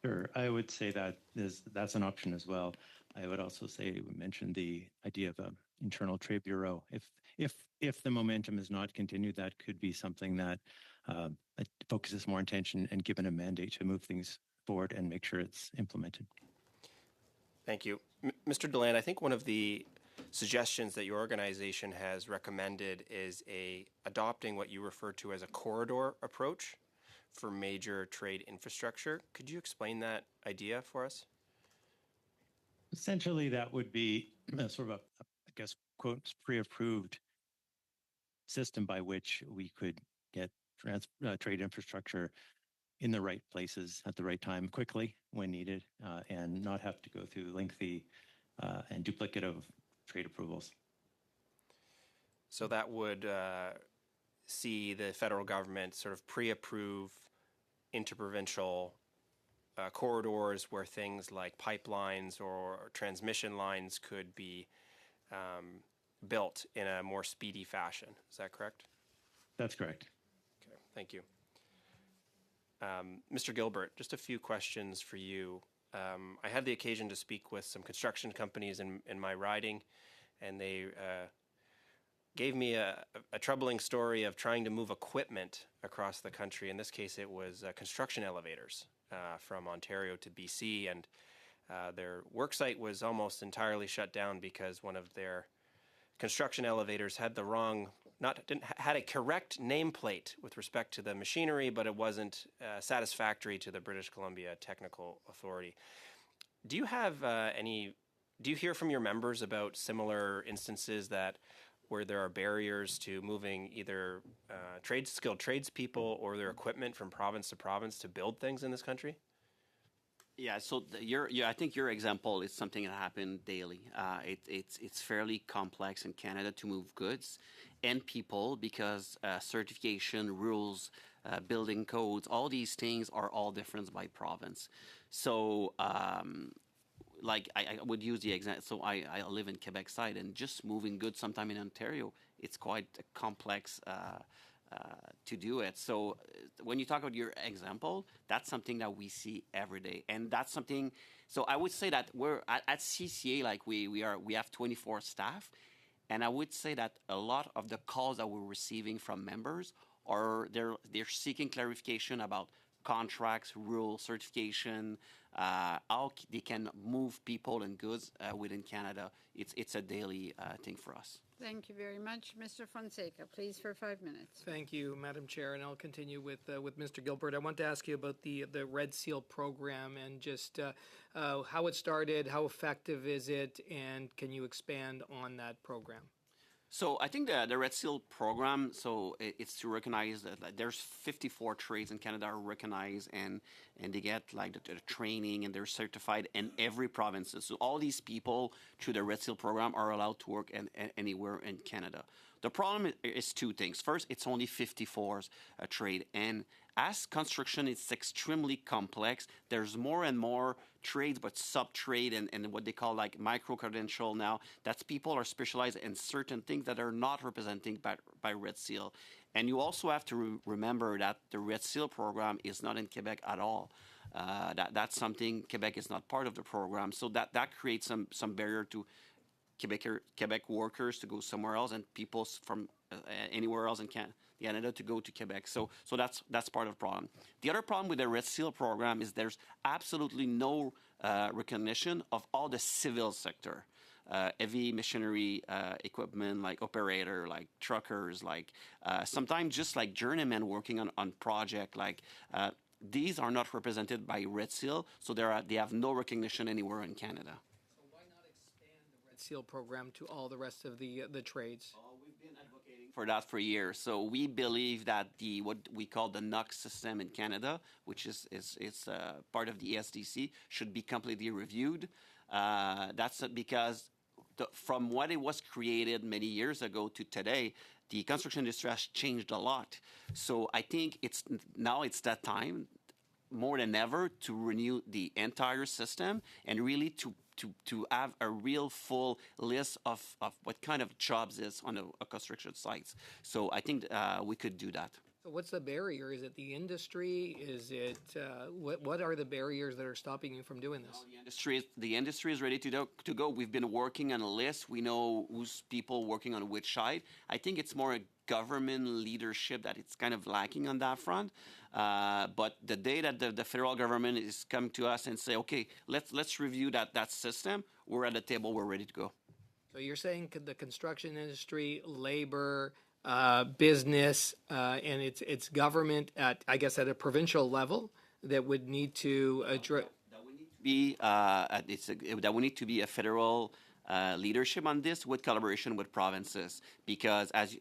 Sure, I would say that that's an option as well. I would also say we mentioned the idea of an internal trade bureau. If the momentum is not continued, that could be something that focuses more attention and given a mandate to move things forward and make sure it's implemented. Thank you. Mr. Deland, I think one of the suggestions that your organization has recommended is adopting what you refer to as a corridor approach for major trade infrastructure. Could you explain that idea for us? Essentially, that would be sort of I guess, quote, pre-approved system by which we could get trade infrastructure in the right places at the right time, quickly when needed, and not have to go through lengthy and duplicative trade approvals. So that would see the federal government sort of pre-approve interprovincial corridors where things like pipelines or transmission lines could be built in a more speedy fashion. Is that correct? That's correct. Okay, thank you. Mr. Gilbert, just a few questions for you. I had the occasion to speak with some construction companies in my riding, and they gave me a troubling story of trying to move equipment across the country. In this case, it was construction elevators from Ontario to BC, and their worksite was almost entirely shut down because one of their construction elevators had had a correct nameplate with respect to the machinery, but it wasn't satisfactory to the British Columbia Technical Authority. Do you have do you hear from your members about similar instances where there are barriers to moving either skilled tradespeople or their equipment from province to province to build things in this country? Yeah, so I think your example is something that happened daily. It's fairly complex in Canada to move goods and people because certification, rules, building codes, all these things are all different by province. So like I would use the example. So I live in Quebec side, and just moving goods sometime in Ontario, it's quite complex to do it. So when you talk about your example, that's something that we see every day, and that's something. So I would say that we're at CCA, like we have 24 staff, and I would say that a lot of the calls that we're receiving from members are they're seeking clarification about contracts, rules, certification, how they can move people and goods within Canada. It's a daily thing for us. Thank you very much. Mr. Fonseca, please, for 5 minutes. Thank you, Madam Chair, and I'll continue with Mr. Gilbert. I want to ask you about the Red Seal program and just how it started, how effective is it, and can you expand on that program? So I think the Red Seal program, so it's to recognize that there's 54 trades in Canada are recognized and they get like the training and they're certified in every province. So all these people through the Red Seal program are allowed to work anywhere in Canada. The problem is two things. First, it's only 54 trade, and as construction is extremely complex, there's more and more trades, but sub-trade and what they call like micro-credential now. That's people are specialized in certain things that are not represented by Red Seal. And you also have to remember that the Red Seal program is not in Quebec at all. That's something Quebec is not part of the program, so that creates some barrier to Quebec workers to go somewhere else and people from anywhere else in Canada to go to Quebec. So that's part of the problem. The other problem with the Red Seal program is there's absolutely no recognition of all the civil sector. Heavy machinery equipment, like operator, like truckers, like sometimes just like journeymen working on project, like these are not represented by Red Seal, so they have no recognition anywhere in Canada. So why not expand the Red Seal program to all the rest of the trades? We've been advocating for that for years. So we believe that what we call the NOx system in Canada, which is part of the ESDC, should be completely reviewed. That's because from what it was created many years ago to today, the construction industry has changed a lot. So I think it's that time, more than ever, to renew the entire system and really to have a real full list of what kind of jobs is on a construction sites. So I think we could do that. So what's the barrier? Is it the industry? Is it what are the barriers that are stopping you from doing this? The industry is ready to go. We've been working on a list. We know who's people working on which side. I think it's more a government leadership that it's kind of lacking on that front. But the day that the federal government is coming to us and say, okay, let's review that system, we're at the table. We're ready to go. So you're saying the construction industry, labor, business, and it's government at, I guess, at a provincial level that would need to address. That would need to be a federal leadership on this with collaboration with provinces, because as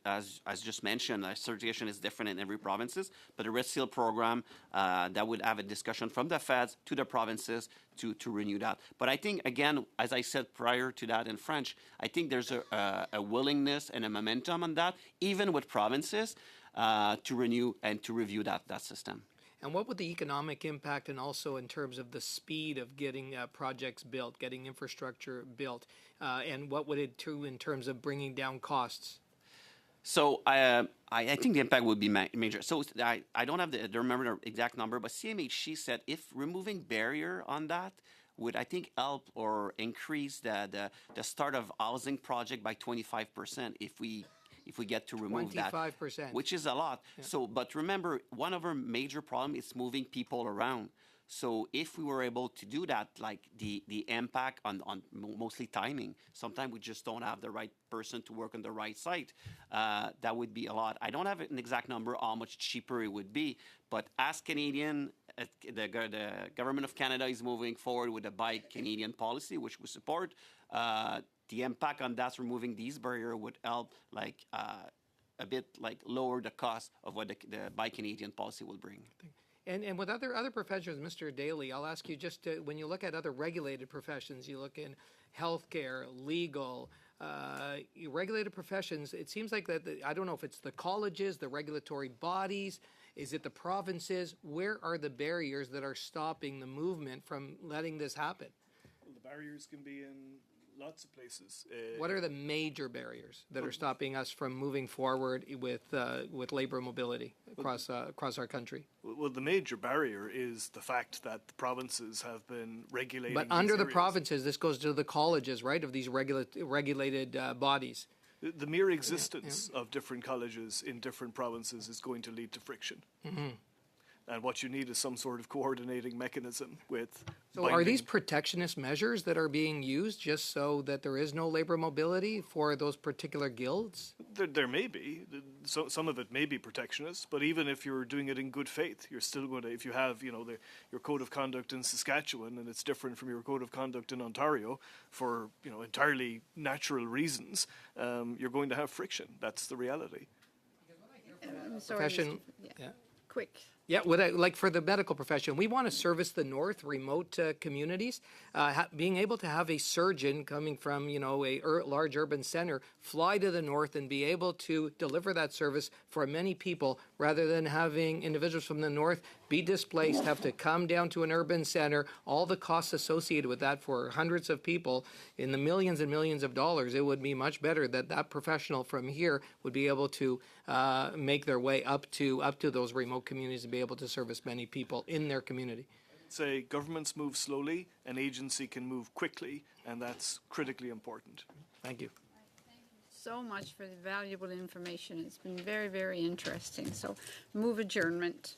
just mentioned, certification is different in every provinces, but the Red Seal program that would have a discussion from the feds to the provinces to renew that. But I think, again, as I said prior to that in French, I think there's a willingness and a momentum on that, even with provinces, to renew and to review that system. And what would the economic impact, and also in terms of the speed of getting projects built, getting infrastructure built, and what would it do in terms of bringing down costs? So I think the impact would be major. So I don't remember the exact number, but CMHC said if removing barrier on that would, I think, help or increase the start of housing project by 25% if we get to remove 25%. that, which is a lot. Yeah. So, but remember, one of our major problems is moving people around. So if we were able to do that, like the impact on mostly timing, sometimes we just don't have the right person to work on the right site. That would be a lot. I don't have an exact number how much cheaper it would be, but as Canadian, the government of Canada is moving forward with a Buy Canadian policy, which we support. The impact on that, removing these barriers, would help a bit lower the cost of what the Buy Canadian policy will bring. And with other professions, Mr. Daly, I'll ask you just when you look at other regulated professions, you look in healthcare, legal, regulated professions, it seems like that, I don't know if it's the colleges, the regulatory bodies, is it the provinces? Where are the barriers that are stopping the movement from letting this happen? Well, the barriers can be in lots of places. What are the major barriers that are stopping us from moving forward with labor mobility across our country? Well, the major barrier is the fact that the provinces have been regulating. But under the provinces, this goes to the colleges, right, of these regulated bodies. The mere existence of different colleges in different provinces is going to lead to friction. Mm-hmm. And what you need is some sort of coordinating mechanism with. So are these protectionist measures that are being used just so that there is no labor mobility for those particular guilds? There may be. Some of it may be protectionist, but even if you're doing it in good faith, you're still going to, if you have, your code of conduct in Saskatchewan and it's different from your code of conduct in Ontario for, entirely natural reasons, you're going to have friction. That's the reality. Profession. Yeah. Quick. Yeah, like for the medical profession, we want to service the north, remote communities. Being able to have a surgeon coming from, a large urban center fly to the north and be able to deliver that service for many people, rather than having individuals from the north be displaced, have to come down to an urban center, all the costs associated with that for hundreds of people in the millions and millions of dollars. It would be much better that professional from here would be able to make their way up to those remote communities and be able to service many people in their community. say governments move slowly, an agency can move quickly, and that's critically important. Thank you. So much for the valuable information. It's been very, very interesting. So move adjournment.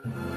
you.